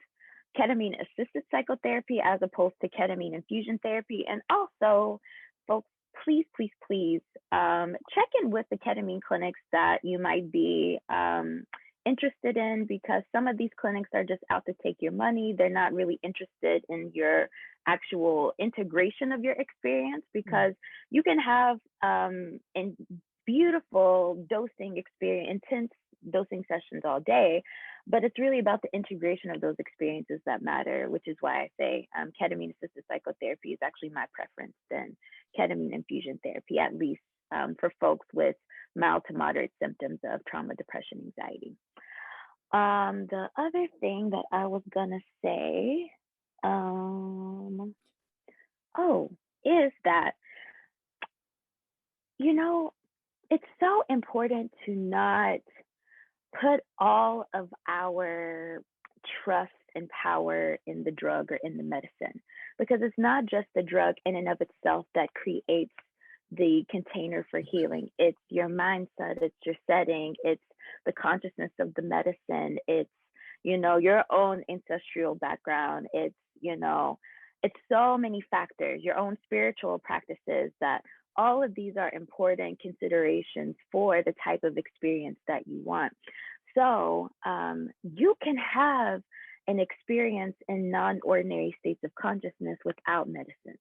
ketamine assisted psychotherapy as opposed to ketamine infusion therapy. And also, folks, please, please, please check in with the ketamine clinics that you might be interested in, because some of these clinics are just out to take your money. They're not really interested in your actual integration of your experience, because you can have in beautiful dosing experience, intense dosing sessions all day, but it's really about the integration of those experiences that matter, which is why I say ketamine assisted psychotherapy is actually my preference than ketamine infusion therapy, at least for folks with mild to moderate symptoms of trauma, depression, anxiety. The other thing that I was gonna say, um, oh, is that, you know, it's so important to not put all of our trust and power in the drug or in the medicine, because it's not just the drug in and of itself that creates the container for healing. It's your mindset, it's your setting, it's the consciousness of the medicine, it's, your own ancestral background, it's so many factors, your own spiritual practices, that all of these are important considerations for the type of experience that you want. So you can have an experience in non-ordinary states of consciousness without medicine,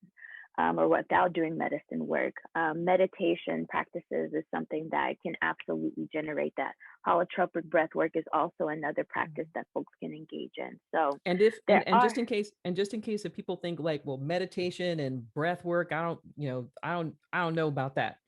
or without doing medicine work. Meditation practices is something that can absolutely generate that. Holotropic breath work is also another practice that folks can engage in. So And if there and are, just in case if people think like, well, meditation and breath work, I don't know about that.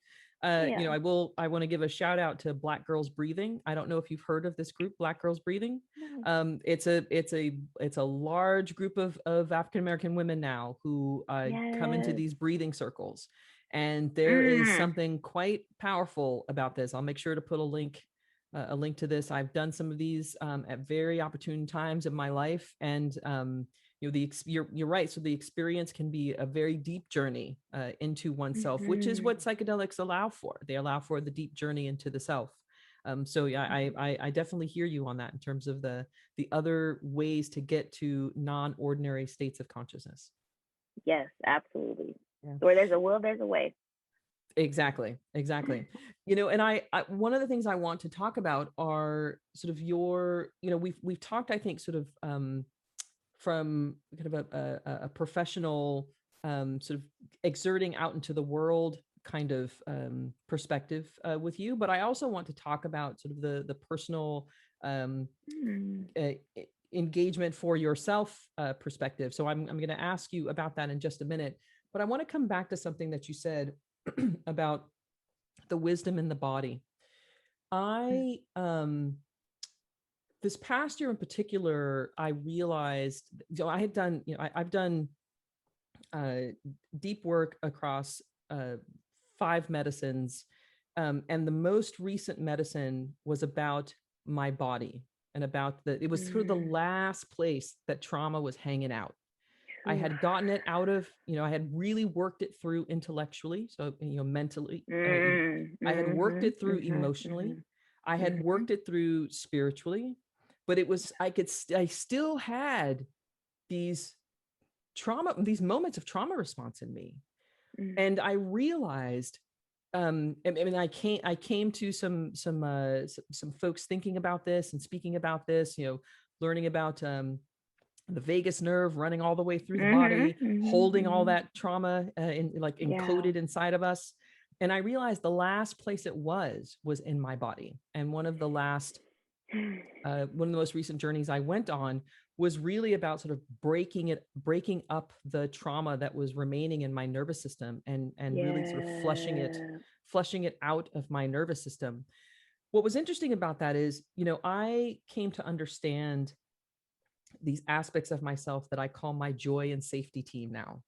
yeah, I want to give a shout out to Black Girls Breathing. I don't know if you've heard of this group, Black Girls Breathing. no, It's a large group of African American women now who come into yes, these breathing circles, and there is mm, something quite powerful about this. I'll make sure to put a link to this. I've done some of these at very opportune times in my life, and you're right. So the experience can be a very deep journey into oneself, which is Mhm. what psychedelics allow for. They allow for the deep journey into the self. So yeah, I definitely hear you on that in terms of the other ways to get to non-ordinary states of consciousness. Yes, absolutely. Yeah. Where there's a will, there's a way. Exactly, exactly. And I one of the things I want to talk about are sort of your, we've talked, I think, sort of from kind of a professional sort of exerting out into the world kind of perspective with you, but I also want to talk about sort of the personal um, Mm. uh, engagement for yourself perspective. So I'm going to ask you about that in just a minute, but I want to come back to something that you said about the wisdom in the body. I This past year in particular, I realized, I had done, I've done deep work across 5 medicines. And the most recent medicine was about my body and about it was sort of the Mm. last place that trauma was hanging out. I Oof. had gotten it out of, I had really worked it through intellectually. So, mentally, Mm. I had worked Mhm. it through Mhm. emotionally. Mhm. I had Mhm. worked it through spiritually, but I still had these these moments of trauma response in me. Mm. And I realized, I came to some folks thinking about this and speaking about this, learning about the vagus nerve running all the way through the Mhm. body, Mhm. holding all Mhm. that trauma Yeah. encoded inside of us. And I realized the last place it was in my body. And one of the most recent journeys I went on was really about sort of breaking up the trauma that was remaining in my nervous system, and really sort of Yeah. flushing it out of my nervous system. What was interesting about that is, I came to understand these aspects of myself that I call my joy and safety team now.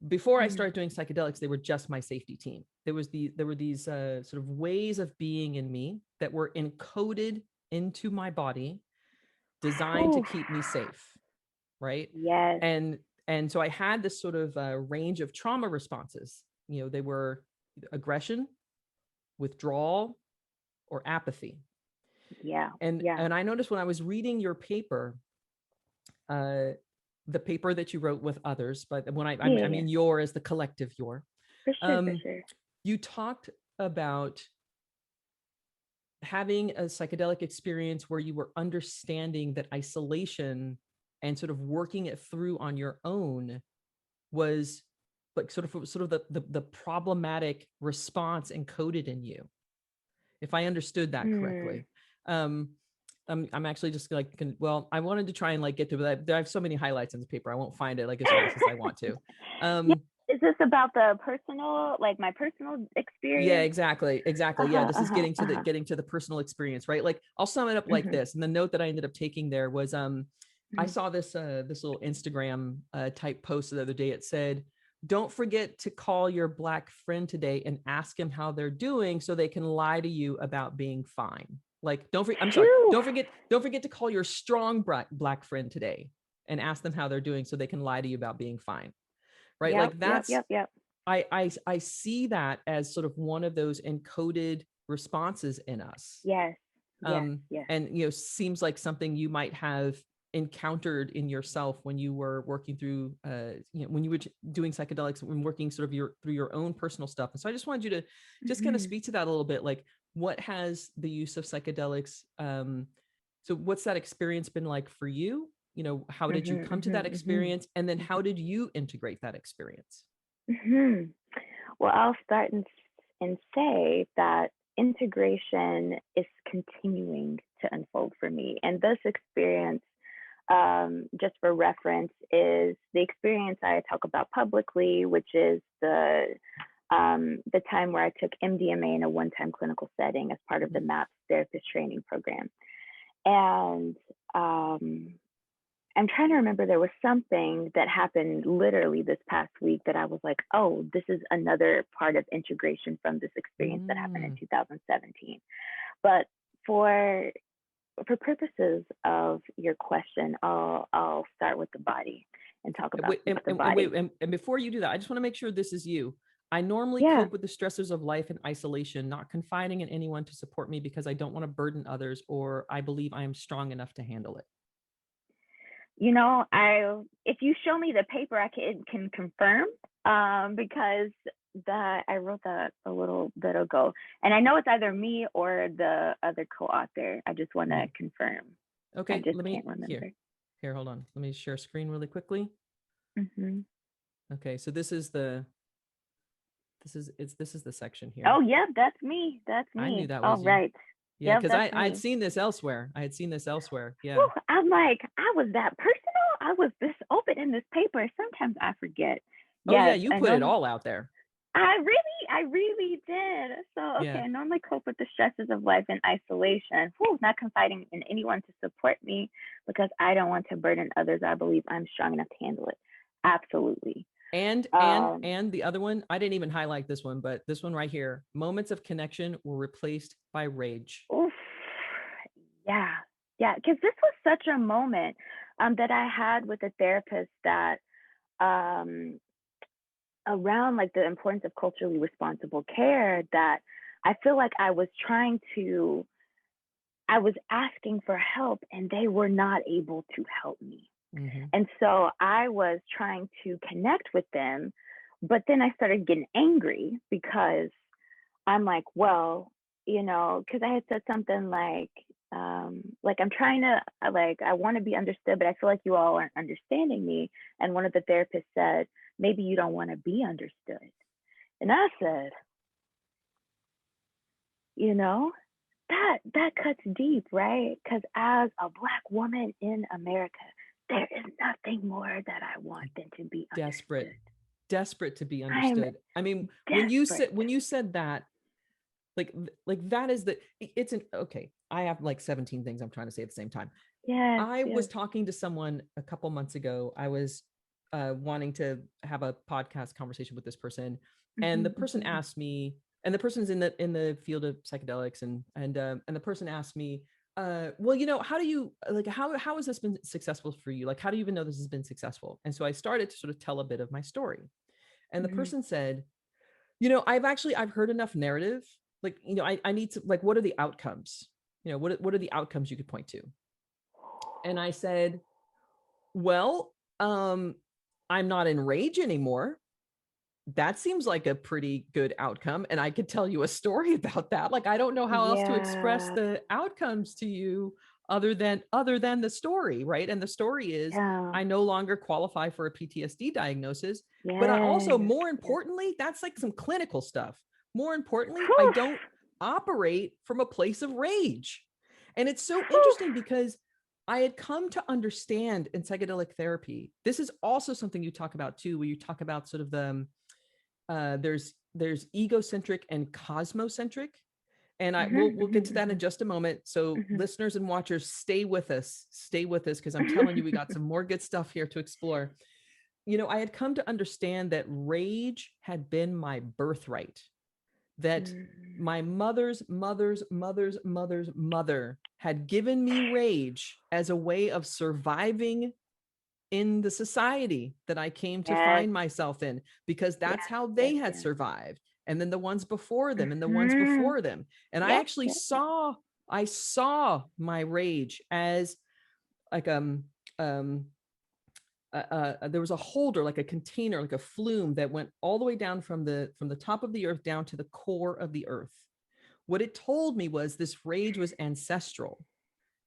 Before I Mm. started doing psychedelics, they were just my safety team. There were these sort of ways of being in me that were encoded into my body, designed to Oof. keep me safe, right? Yes. And so I had this sort of range of trauma responses. They were aggression, withdrawal, or apathy. Yeah. And Yeah. I noticed when I was reading your paper, uh, the paper that you wrote with others, but when Yeah. I Yeah. Yeah. mean your as the collective your, For sure. For um, sure. you talked about having a psychedelic experience where you were understanding that isolation and sort of working it through on your own was like sort of the problematic response encoded in you, if I understood that Mm. correctly. um I'm actually just like, well, I wanted to try and like get to that. I have so many highlights in the paper, I won't find it like as fast as I want to. Yeah. um Is this about the personal, like my personal yeah, experience? exactly, yeah, Uh-huh. this is Uh-huh. Uh-huh. getting to the personal experience, right? Like, I'll sum it up like Mhm. this. And the note that I ended up taking there was, I Mhm. saw this little Instagram type post the other day. It said, don't forget to call your Black friend today and ask him how they're doing so they can lie to you about being fine. Like, I'm sorry, Phew. don't forget to call your strong Black friend today and ask them how they're doing so they can lie to you about being fine. Right? Yep. Like, Yep. that's, Yep. Yep. I see that as sort of one of those encoded responses in us. Yes. Yes. um, Yes. and seems like something you might have encountered in yourself when you were working through when you were doing psychedelics, when working sort of through your own personal stuff. And so I just wanted you to just kind of Mhm. speak to that a little bit. Like, what has the use of psychedelics, so what's that experience been like for you? How did you Mhm. come to that Mhm. Mhm. experience, and then how did you integrate that experience? Mhm. Well, I'll start and say that integration is continuing to unfold for me, and this experience, just for reference, is the experience I talk about publicly, which is the time where I took MDMA in a one-time clinical setting as part of the MAPS therapist training program. And I'm trying to remember, there was something that happened literally this past week that I was like, oh, this is another part of integration from this experience that happened in Mm. 2017. But for for purposes of your question, I'll start with the body and talk And about wait, and, the and wait, body. and before you do that, I just want to make sure this is you. I normally Yeah. cope with the stressors of life in isolation, not confiding in anyone to support me because I don't want to burden others, or I believe I am strong enough to handle it. If you show me the paper, I can confirm, because that I wrote that a little bit ago, and I know it's either me or the other co-author. I just want to confirm. I Okay, just let me can't remember. here, hold on. Let me share screen really quickly. Mm-hmm. Okay, so this is the section here. Oh, yeah, that's me. That's I knew me. that All was you. right. Yeah, Yep, because that's I'd me. seen this elsewhere. I had seen this elsewhere. Yeah. Whew, I'm like, I was that personal. I was this open in this paper. Sometimes I forget. Oh yeah, Yes, you I put it know. all out there. I really did. So, okay, Yeah. I normally cope with the stresses of life in isolation. Whew, not confiding in anyone to support me because I don't want to burden others. I believe I'm strong enough to handle it. Absolutely. And and Um, and the other one, I didn't even highlight this one, but this one right here, moments of connection were replaced by rage. oof, yeah, yeah, because this was such a moment that I had with a therapist that um, around like the importance of culturally responsible care that I feel like I was asking for help and they were not able to help me. Mm-hmm. And so I was trying to connect with them, but then I started getting angry because I'm like, well, because I had said something like I'm trying to, like, I want to be understood, but I feel like you all aren't understanding me. And one of the therapists said, maybe you don't want to be understood. And I said, you know, that cuts deep, right? Because as a Black woman in America, there is nothing more that I want than to be Desperate, understood. desperate to be I'm understood. I mean, desperate. when you said that, like that is the it's an okay. I have like 17 things I'm trying to say at the same time. Yes, I was yes. talking to someone a couple months ago. I was wanting to have a podcast conversation with this person, and the Mm-hmm, person mm-hmm, asked me, and the person's in the field of psychedelics, and the person asked me, well, how do you like how has this been successful for you? Like, how do you even know this has been successful? And so I started to sort of tell a bit of my story, and the mm-hmm. person said, I've heard enough narrative. Like, I need to, like, what are the outcomes? What are the outcomes you could point to? And I said, well, I'm not in rage anymore. That seems like a pretty good outcome. And I could tell you a story about that. Like, I don't know how else to express Yeah, the outcomes to you other than the story, right? And the story is yeah, I no longer qualify for a PTSD diagnosis. But I also, yes, more yes. importantly, that's like some clinical stuff. More importantly, I Whew, don't operate from a place of rage. And it's so whew. interesting because I had come to understand in psychedelic therapy, this is also something you talk about too, where you talk about sort of there's egocentric and cosmocentric, and I Mm-hmm, we'll get to that mm-hmm, in just a moment. So mm-hmm, listeners and watchers, stay with us, because I'm telling you, we got some more good stuff here to explore. I had come to understand that rage had been my birthright, that mm-hmm. my mother's mother had given me rage as a way of surviving in the society that I came to Yes, find myself in, because that's yes, how yes, they had yes. survived. And then the ones before them and the ones Mm-hmm. before them. And I Yep, actually yep, yep. saw my rage as like, um, there was a holder, like a container, like a flume that went all the way down from the top of the earth down to the core of the earth. What it told me was this rage was ancestral.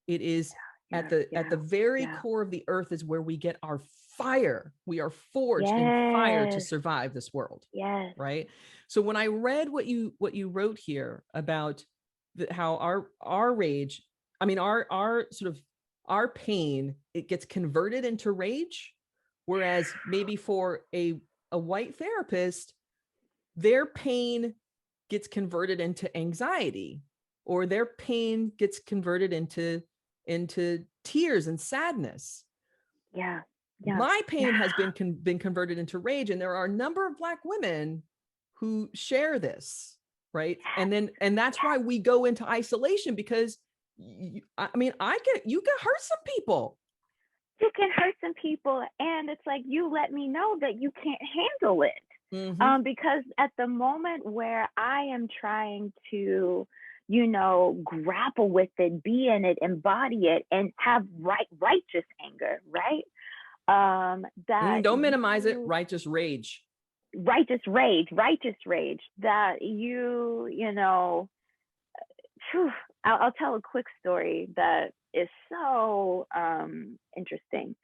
It is Yeah, at the yeah, very yeah. core of the earth is where we get our fire. We are forged in fire to Yes, survive this world, yes. right? So when I read what you wrote here about how our rage, I mean our sort of our pain, it gets converted into rage, whereas maybe for a white therapist, their pain gets converted into anxiety, or their pain gets converted into tears and sadness. Yeah, yeah, My pain has yeah. been converted into rage, and there are a number of Black women who share this, right? And that's why we go into isolation, because I mean, you can hurt some people. You can hurt some people, and it's like, you let me know that you can't handle it. Mm-hmm. Because at the moment where I am trying to, grapple with it, be in it, embody it, and have righteous anger, right? That Don't minimize it. you Righteous rage. righteous rage that whew, I'll tell a quick story that is so interesting.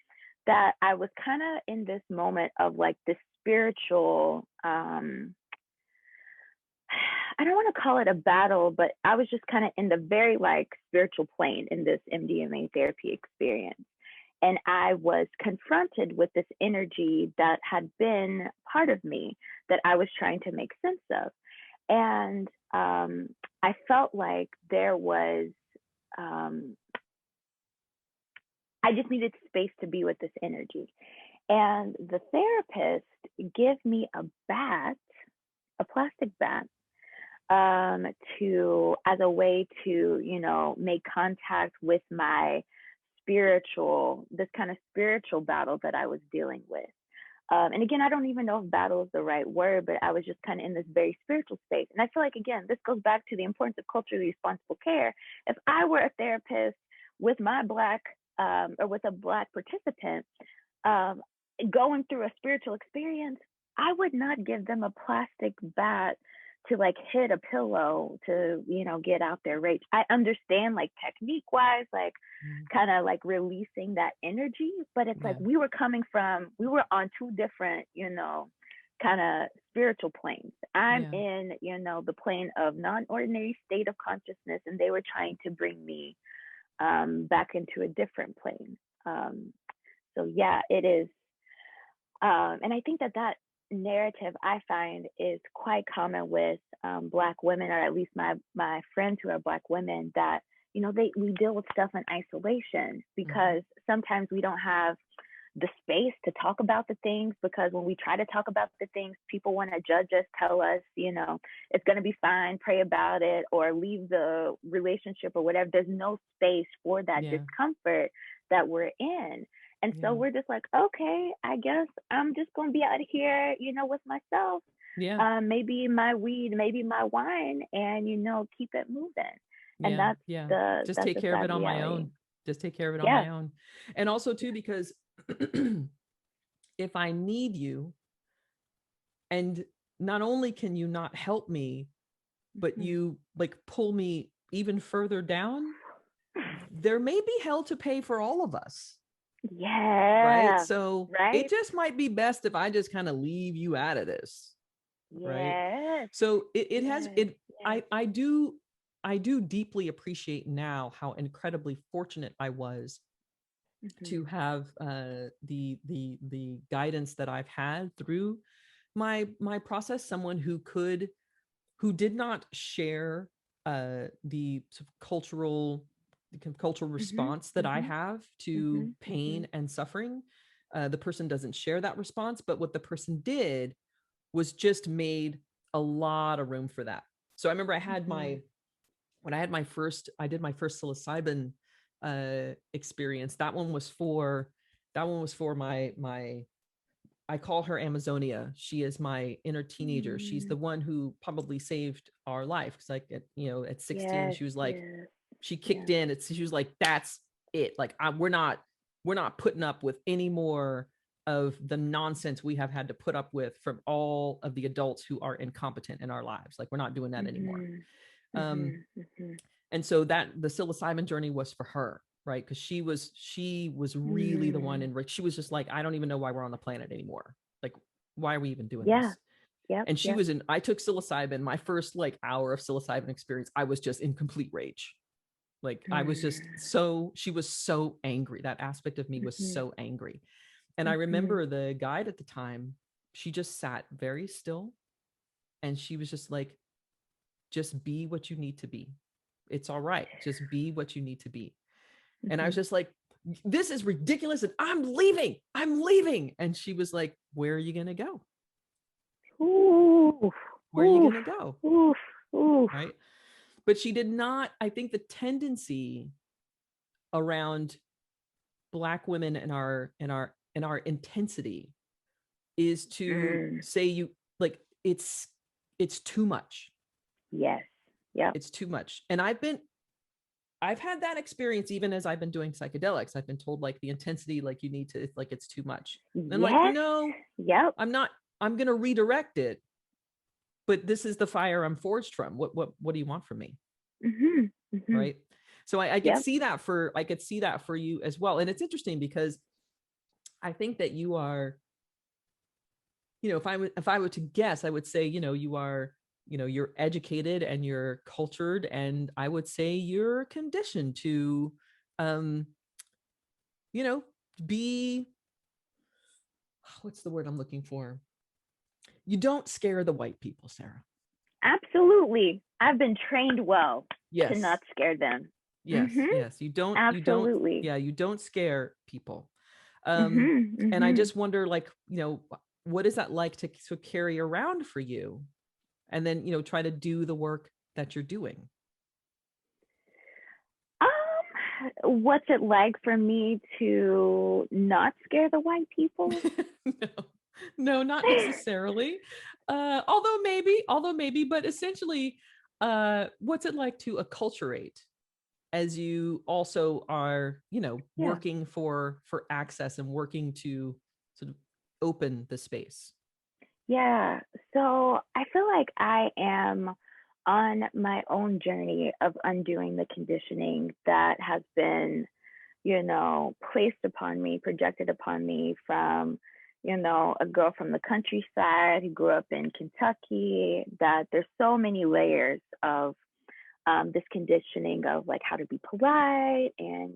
That I was kind of in this moment of like this spiritual, I don't want to call it a battle, but I was just kind of in the very like spiritual plane in this MDMA therapy experience. And I was confronted with this energy that had been part of me that I was trying to make sense of. And I felt like there was, I just needed space to be with this energy. And the therapist gave me a bat, a plastic bat, to as a way to, make contact with my this kind of spiritual battle that I was dealing with. And again, I don't even know if battle is the right word, but I was just kind of in this very spiritual space. And I feel like, again, this goes back to the importance of culturally responsible care. If I were a therapist with my Black or with a Black participant going through a spiritual experience, I would not give them a plastic bat to like hit a pillow to, get out their rage. I understand like technique wise, like kind of like releasing that energy, but it's like we were on two different, kind of spiritual planes. I'm in, the plane of non-ordinary state of consciousness, and they were trying to bring me back into a different plane. So yeah, it is. And I think that narrative I find is quite common with Black women, or at least my friends who are Black women, that we deal with stuff in isolation because sometimes we don't have the space to talk about the things, because when we try to talk about the things, people want to judge us, tell us, it's going to be fine, pray about it, or leave the relationship or whatever. There's no space for that discomfort that we're in. And so we're just like, okay, I guess I'm just going to be out here, with myself. Maybe my weed, maybe my wine, and, keep it moving. And just take care of it on my own. Just take care of it on my own. And also too, because if I need you, and not only can you not help me, but you like pull me even further down, there may be hell to pay for all of us. Right. So it just might be best if I just kind of leave you out of this. Right. So I do deeply appreciate now how incredibly fortunate I was to have the guidance that I've had through my process, someone who did not share the sort of cultural response that I have to pain and suffering. The person doesn't share that response, but what the person did was just made a lot of room for that. So I remember I did my first psilocybin experience. That one was for my I call her Amazonia. She is my inner teenager. She's the one who probably saved our life. Cause like at 16, she was like, she kicked in. She was like, that's it. Like we're not putting up with any more of the nonsense we have had to put up with from all of the adults who are incompetent in our lives. Like we're not doing that anymore. And so the psilocybin journey was for her, right? Because she was really the one in. She was just like, I don't even know why we're on the planet anymore. Like, why are we even doing this? And she was I took psilocybin. My first like hour of psilocybin experience, I was just in complete rage. Like I was just she was so angry. That aspect of me was so angry. And I remember the guide at the time, she just sat very still. And she was just like, just be what you need to be. It's all right. Just be what you need to be. And I was just like, this is ridiculous. And I'm leaving. And she was like, where are you going to go? Where are you going to go? Right. but she did not. I think the tendency around Black women in our intensity is to Mm, say you like it's too much. yes. Yep. It's too much. And I've had that experience even as I've been doing psychedelics. I've been told like the intensity, like you need to, like it's too much. And like, Yes. no, Yep. I'm not, I'm gonna redirect it, but this is the fire I'm forged from. What do you want from me? Mm-hmm. Mm-hmm. Right. So I could Yep. see that for you as well. And it's interesting because I think that you are, if I were to guess, I would say, you are, you're educated and you're cultured, and I would say you're conditioned to, um, you know, be, what's the word I'm looking for? You don't scare the white people, Sarah. Absolutely. I've been trained well to Yes, not scare them. yes, Mm-hmm. yes. You don't, Absolutely. yeah, you don't scare people. Mm-hmm. And I Mm-hmm. just wonder, like, what is that like to carry around for you? And then, try to do the work that you're doing. What's it like for me to not scare the white people? No, no, not necessarily. Although maybe, but essentially, what's it like to acculturate as you also are, Yeah. working for access and working to sort of open the space? Yeah. So I feel like I am on my own journey of undoing the conditioning that has been, placed upon me, projected upon me from, a girl from the countryside who grew up in Kentucky, that there's so many layers of this conditioning of like how to be polite and,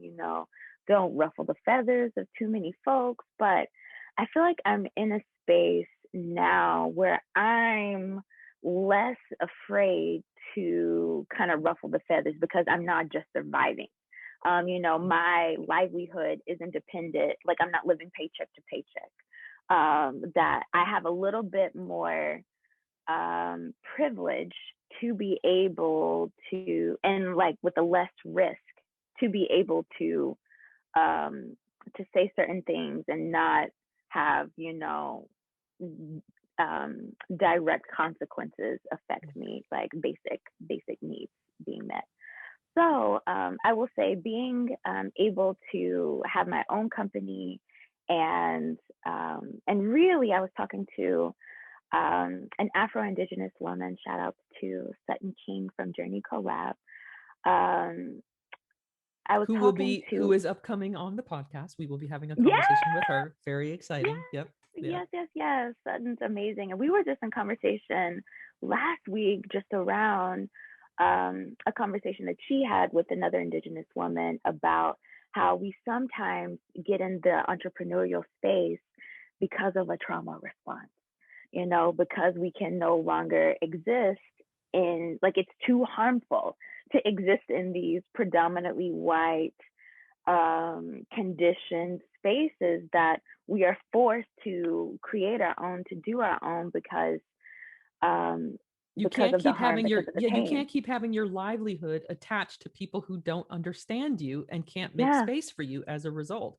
don't ruffle the feathers of too many folks. But I feel like I'm in a space now where I'm less afraid to kind of ruffle the feathers because I'm not just surviving. My livelihood isn't dependent, like I'm not living paycheck to paycheck. That I have a little bit more privilege to be able to, and like with a less risk, to be able to say certain things and not have, direct consequences affect me, like basic needs being met. So I will say being able to have my own company and really I was talking to an Afro-Indigenous woman, shout out to Sutton King from Journey Collab. Um, I was talking Who to, is upcoming on the podcast. We will be having a yeah, conversation with her. Very yes, exciting. Yep. Yeah. yes. Sutton's amazing. And we were just in conversation last week just around a conversation that she had with another Indigenous woman about how we sometimes get in the entrepreneurial space because of a trauma response, because we can no longer exist in, like, it's too harmful to exist in these predominantly white conditioned spaces that we are forced to create our own, to do our own um, You because can't of the keep harm, having because of the you pain. can't keep having your livelihood attached to people who don't understand you and can't make Yeah, space for you as a result.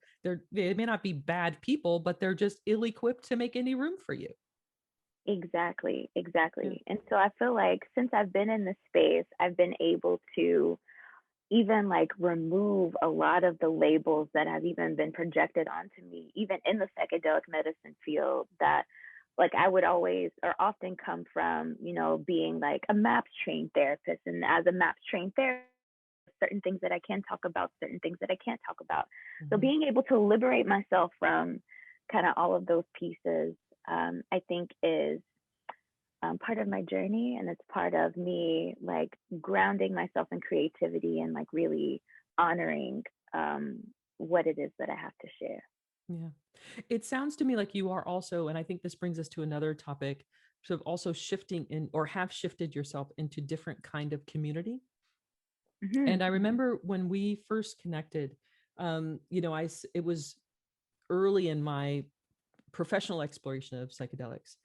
They may not be bad people, but they're just ill-equipped to make any room for you. exactly, Yeah. exactly. And so I feel like since I've been in this space, I've been able to even like remove a lot of the labels that have even been projected onto me, even in the psychedelic medicine field, that like I would always or often come from, being like a MAPS trained therapist. And as a MAPS trained therapist, certain things that I can talk about, certain things that I can't talk about. So Mhm. being able to liberate myself from kind of all of those pieces, I think is part of my journey, and it's part of me like grounding myself in creativity and like really honoring um, what it is that I have to share. Yeah. It sounds to me like you are also, and I think this brings us to another topic, sort of also shifting in or have shifted yourself into different kind of community. Mm-hmm, And I mm-hmm. remember when we first connected, it was early in my professional exploration of psychedelics.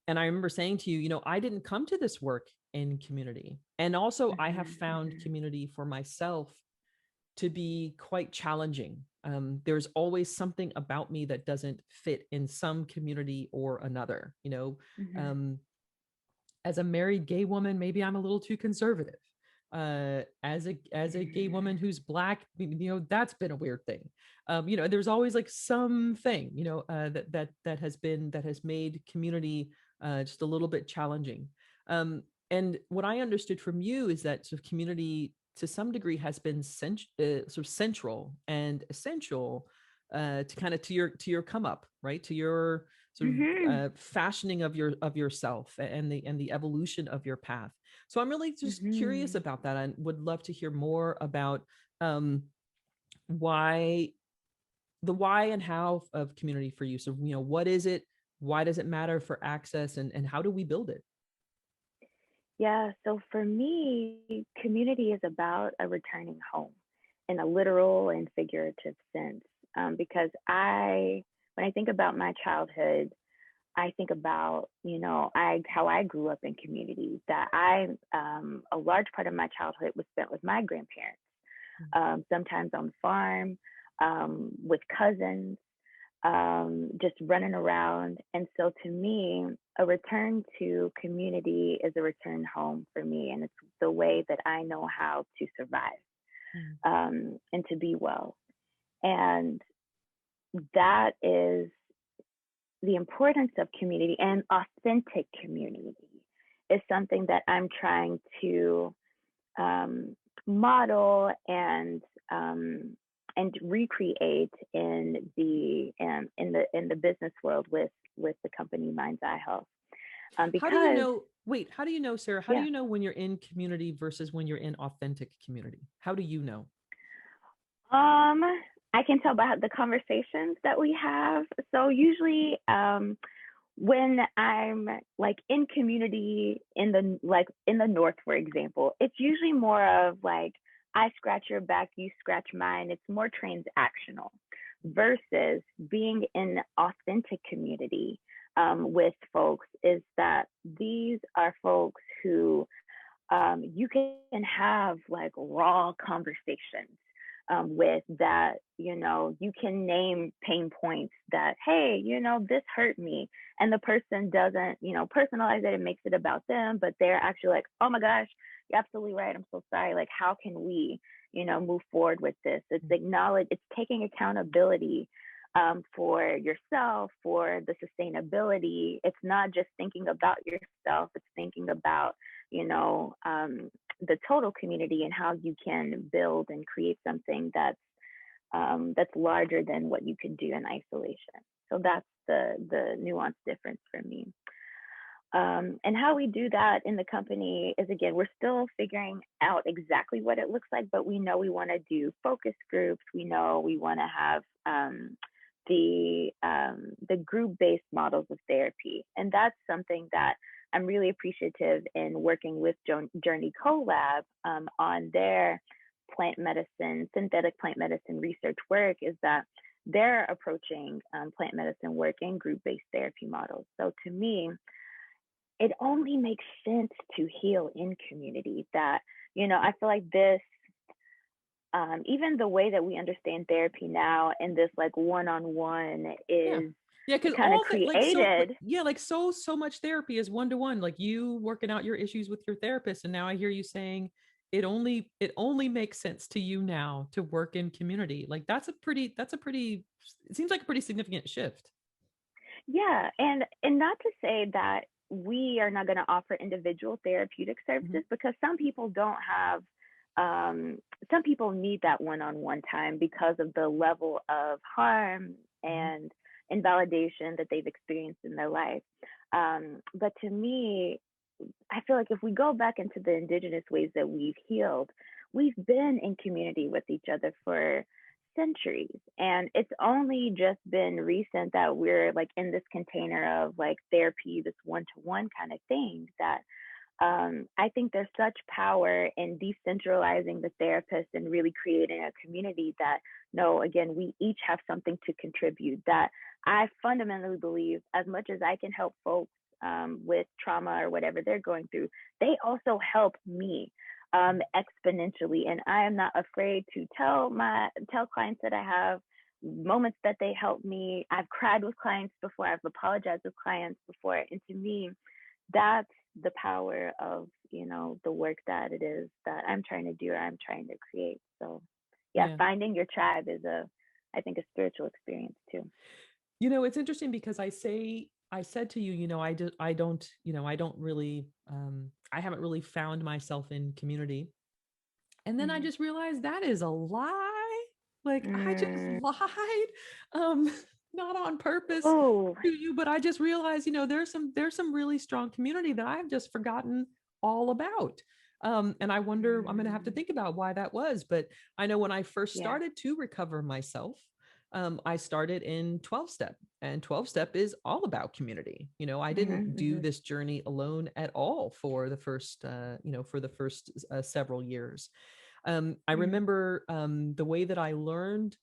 And I remember saying to you, I didn't come to this work in community. And also, I have found Mhm. community for myself to be quite challenging. There's always something about me that doesn't fit in some community or another. Mhm. Um, as a married gay woman, maybe I'm a little too conservative. As a gay woman who's Black, that's been a weird thing. There's always like something, that has made community just a little bit challenging. And what I understood from you is that sort of community to some degree has been sort of central and essential to kind of to your come up, right? To your sort of Mhm. fashioning of yourself and the evolution of your path. So I'm really just curious Mhm. about that. I would love to hear more about um, why why and how of community for you. So what is it? Why does it matter for access, and how do we build it? Yeah, so for me, community is about a returning home in a literal and figurative sense. Because when I think about my childhood, I think about, how I grew up in community, that a large part of my childhood was spent with my grandparents, sometimes on the farm, with cousins, just running around. And so to me, a return to community is a return home for me. And it's the way that I know how to survive, Mm. and to be well. And that is the importance of community, and authentic community is something that I'm trying to um, model um, and recreate in the business world with the company Mind's iHealth. How do you Because know? Wait, how do you know, Sarah? How do yeah, you know when you're in community versus when you're in authentic community? How do you know? um, I can tell by the conversations that we have. So usually, when I'm like in community in the north, for example, it's usually more of like I scratch your back, you scratch mine. It's more transactional versus being in authentic community with folks is that these are folks who you can have like raw conversations with that, you can name pain points that, hey, this hurt me. And the person doesn't, personalize it and makes it about them, but they're actually like, oh my gosh, you're absolutely right. I'm so sorry. Like, how can we, move forward with this? It's taking accountability for yourself, for the sustainability. It's not just thinking about yourself, it's thinking about you know, the total community and how you can build and create something that's larger than what you could do in isolation. So that's the nuanced difference for me. And how we do that in the company is, again, we're still figuring out exactly what it looks like, but we know we want to do focus groups. We know we want to have the group-based models of therapy, and that's something that I'm really appreciative in working with Journey CoLab on their synthetic plant medicine research work, is that they're approaching plant medicine work in group-based therapy models. So to me, it only makes sense to heal in community. That, I feel like this, even the way that we understand therapy now in this like one-on-one Yeah. is Yeah, because kind of all that created. like so much therapy is one to one. Like you working out your issues with your therapist, and now I hear you saying it only makes sense to you now to work in community. Like that's a pretty it seems like a pretty significant shift. Yeah, and not to say that we are not going to offer individual therapeutic Mhm. services, because some people don't have some people need that one-on-one time because of the level of harm Mhm. and invalidation that they've experienced in their life. But to me, I feel like if we go back into the indigenous ways that we've healed, we've been in community with each other for centuries. And it's only just been recent that we're like in this container of like therapy, this one to one kind of thing, that I think there's such power in decentralizing the therapist and really creating a community that, no, again, we each have something to contribute. That I fundamentally believe, as much as I can help folks with trauma or whatever they're going through, they also help me exponentially. And I am not afraid to tell clients that I have moments that they help me. I've cried with clients before. I've apologized with clients before. And to me, that's the power of, the work that it is that I'm trying to do or I'm trying to create. So yeah, Yeah. finding your tribe is I think a spiritual experience too. It's interesting because I said to you, I don't really, I haven't really found myself in community. And then I Mm. just realized that is a lie. Like I just Mm. lied, um, not on purpose Oh, to you, but I just realized, there's some really strong community that I've just forgotten all about. And I wonder, I'm going to have to mm. think about why that was. But I know when I first Yeah. started to recover myself, I started in 12 step, and 12 step is all about community. I didn't do Mm-hmm. this journey alone at all for the first, several years. I Mm-hmm. remember the way that I learned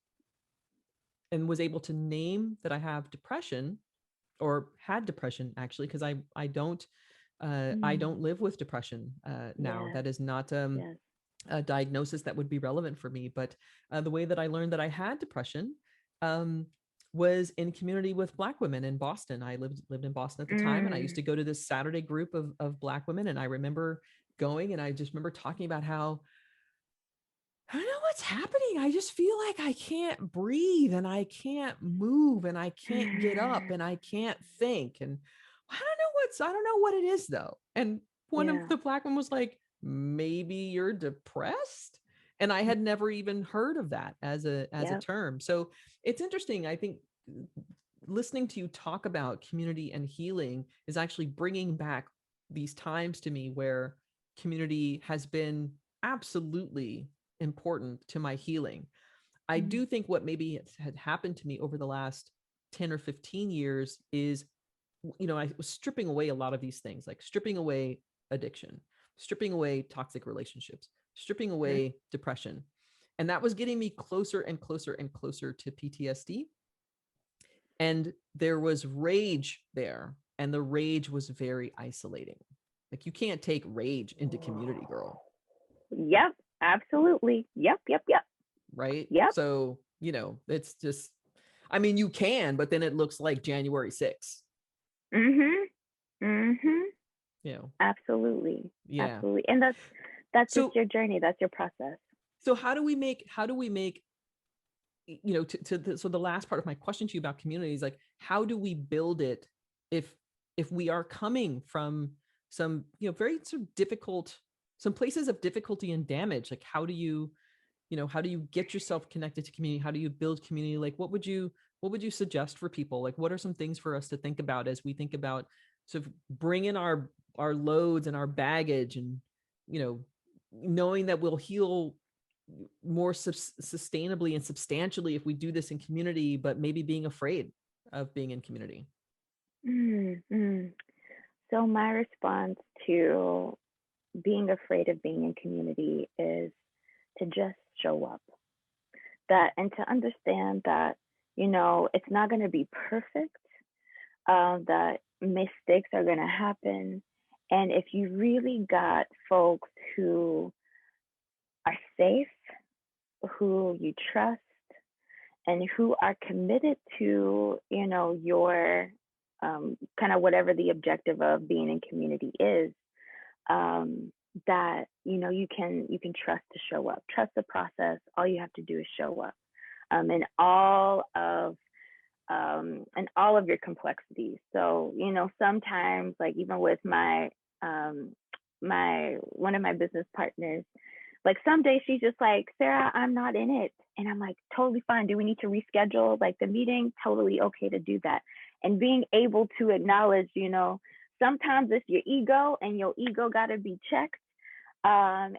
and was able to name that I have depression, or had depression actually, because I Mm. don't live with depression now. Yes. That is not Yes. a diagnosis that would be relevant for me. But the way that I learned that I had depression um, was in community with Black women in Boston. I lived in Boston at the time, and I used Mm. to go to this Saturday group of Black women. And I remember going, and I just remember talking about how I don't know what's happening. I just feel like I can't breathe, and I can't move, and I can't get up, Mm. and I can't think. And I don't know what it is though. And one of Yeah. the Black women was like, maybe you're depressed. And I had never even heard of that as a Yep. term. So it's interesting. I think listening to you talk about community and healing is actually bringing back these times to me where community has been absolutely important to my healing. I Mm. do think what maybe had happened to me over the last 10 or 15 years is, I was stripping away a lot of these things, like stripping away addiction, stripping away toxic relationships, stripping Mm. away depression. And that was getting me closer and closer and closer to PTSD. And there was rage there, and the rage was very isolating. Like you can't take rage into community, girl. Yep. Absolutely. Yep. Yep. Yep. Right? Yep. So, it's just, I mean, you can, but then it looks like January 6th, Mhm. Mhm. you know. Absolutely. Yeah. Absolutely. And that's just So your journey. That's your process. so how do we make so the last part of my question to you about community is like, how do we build it if we are coming from some, very sort of difficult, some places of difficulty and damage? Like how do you get yourself connected to community? How do you build community? Like what would you suggest for people? Like what are some things for us to think about as we think about sort of bringing our loads and our baggage, and you know knowing that we'll heal more sustainably and substantially if we do this in community, but maybe being afraid of being in community? Mm. So my response to being afraid of being in community is to just show up. That and to understand that, it's not going to be perfect, that mistakes are going to happen. And if you really got folks who are safe, who you trust, and who are committed to, your kind of whatever the objective of being in community is, um, that you can trust to show up, trust the process. All you have to do is show up, in all of your complexities. So sometimes, like even with um, my one of my business partners, like some days she's just like, Sarah, I'm not in it. And I'm like, totally fine. Do we need to reschedule like the meeting? Totally okay to do that. And being able to acknowledge, sometimes it's your ego and your ego got to be checked. And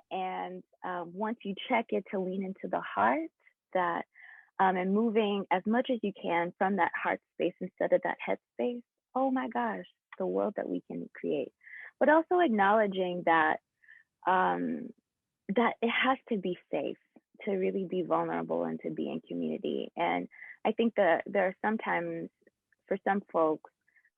once you check it, to lean into the heart, that and moving as much as you can from that heart space instead of that head space. Oh my gosh, the world that we can create. But also acknowledging that um, that it has to be safe to really be vulnerable and to be in community. And I think that there are sometimes for some folks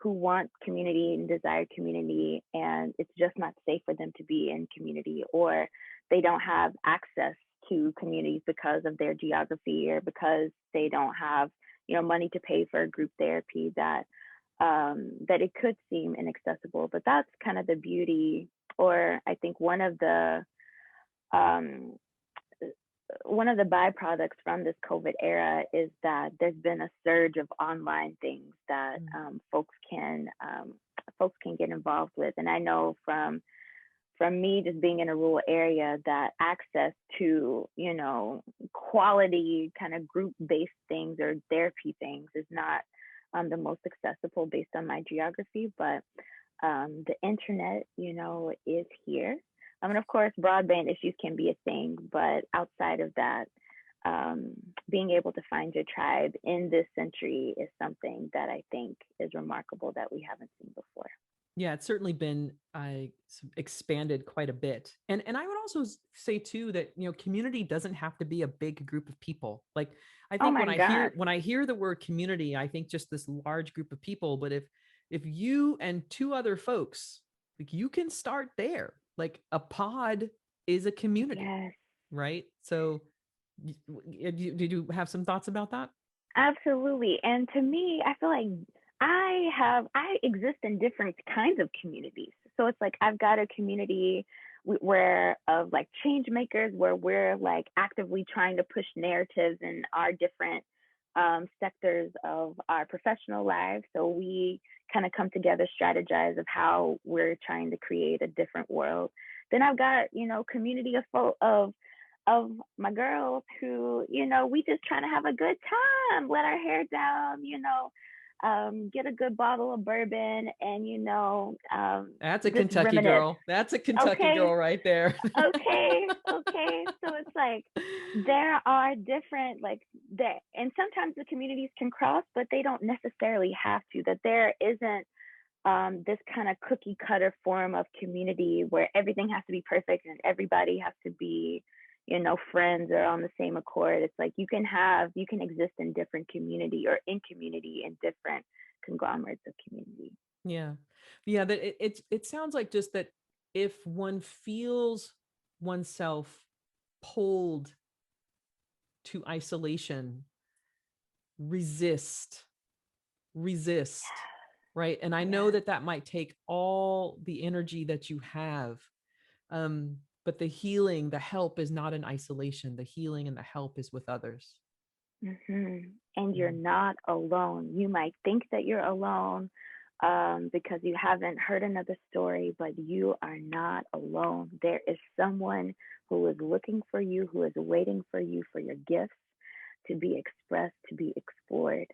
who want community and desire community, and it's just not safe for them to be in community, or they don't have access to communities because of their geography, or because they don't have, money to pay for a group therapy, that that it could seem inaccessible. But that's kind of the beauty, or I think um, one of the byproducts from this COVID era is that there's been a surge of online things that folks can get involved with. And I know from me just being in a rural area that access to, quality kind of group-based things or therapy things is not the most accessible based on my geography. But the internet, is here. And of course, broadband issues can be a thing, but outside of that, being able to find your tribe in this century is something that I think is remarkable that we haven't seen before. Yeah, it's certainly been expanded quite a bit. And I would also say too that, community doesn't have to be a big group of people. Like, I Oh think my God. when I hear the word community, I think just this large group of people. But if you and two other folks, like, you can start there. Like, a pod is a community, Yes. right? So did you have some thoughts about that? Absolutely. And to me, I feel like I exist in different kinds of communities. So it's like I've got a community where of like change makers, where we're like actively trying to push narratives in our different sectors of our professional lives. So we kind of come together, strategize of how we're trying to create a different world. Then I've got, community of my girls who, we just trying to have a good time, let our hair down, get a good bottle of bourbon, and That's a just Kentucky reminisce. girl. That's a Kentucky Okay, girl right there. okay. So it's like there are different and sometimes the communities can cross, but they don't necessarily have to. That there isn't this kind of cookie cutter form of community where everything has to be perfect and everybody has to be, friends or on the same accord. It's like you can exist in different community, or in community in different conglomerates of community. Yeah. Yeah. That it sounds like just that if one feels oneself pulled to isolation, resist, right? And I know Yeah. that might take all the energy that you have. But the healing, the help is not in isolation. The healing and the help is with others. Mm-hmm. And you're Yeah. not alone. You might think that you're alone because you haven't heard another story, but you are not alone. There is someone who is looking for you, who is waiting for you, for your gifts to be expressed, to be explored.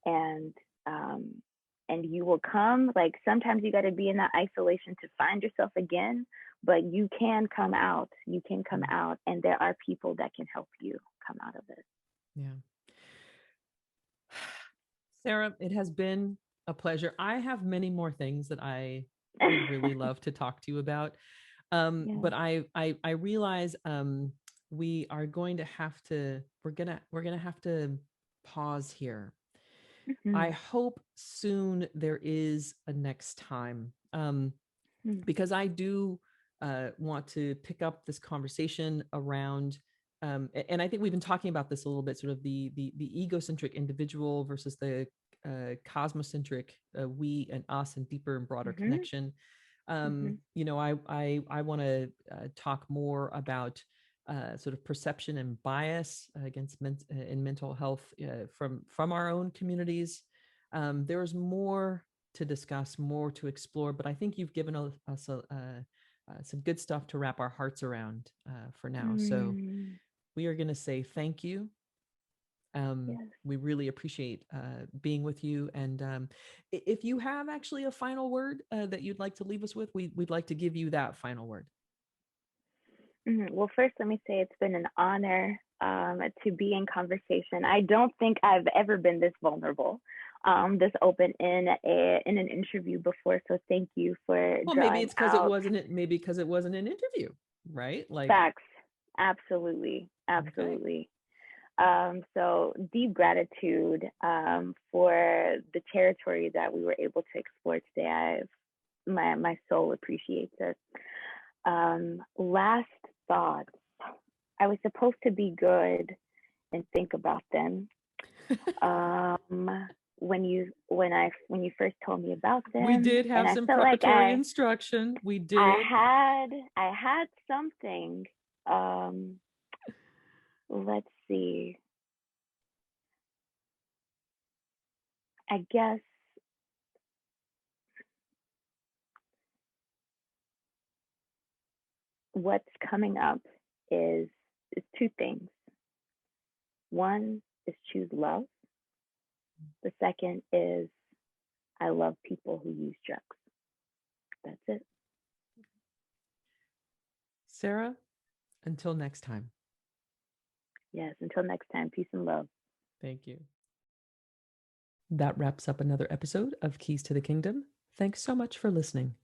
And um, and you will come. Like sometimes you got to be in that isolation to find yourself again, but you can come out. You can come out, and there are people that can help you come out of it. Yeah. Sara, it has been a pleasure. I have many more things that I would really love to talk to you about. Yeah. But I realize we are going to have to we're gonna have to pause here. I Mm-hmm. hope soon there is a next time, because I do want to pick up this conversation around, and I think we've been talking about this a little bit, sort of the egocentric individual versus the cosmocentric we and us, and deeper and broader Mm-hmm. connection. Mm-hmm. I want to talk more about sort of perception and bias against in mental health from our own communities. There's more to discuss, more to explore, but I think you've given us some good stuff to wrap our hearts around for now. So Mm. we are going to say thank you. Yes. We really appreciate being with you. And if you have actually a final word that you'd like to leave us with, we'd like to give you that final word. Mm-hmm. Well, first, let me say it's been an honor to be in conversation. I don't think I've ever been this vulnerable, this open in an interview before. So thank you for Well, maybe drawing it's because out it wasn't an interview, right? Like, facts. Absolutely, okay. absolutely. So deep gratitude for the territory that we were able to explore today. My soul appreciates it. Last thoughts. I was supposed to be good and think about them. When you first told me about We them, did and have I some felt like preparatory instruction. We did. I had something. Um, let's see. I guess what's coming up is two things. One is choose love. The second is I love people who use drugs. That's it. Sara, until next time. Yes, until next time, peace and love. Thank you. That wraps up another episode of Keys to the Kingdom. Thanks so much for listening.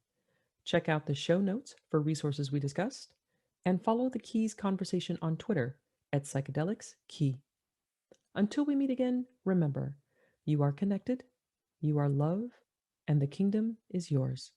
Check out the show notes for resources we discussed, and follow the Keys conversation on Twitter at Psychedelics Key. Until we meet again, remember, you are connected, you are love, and the kingdom is yours.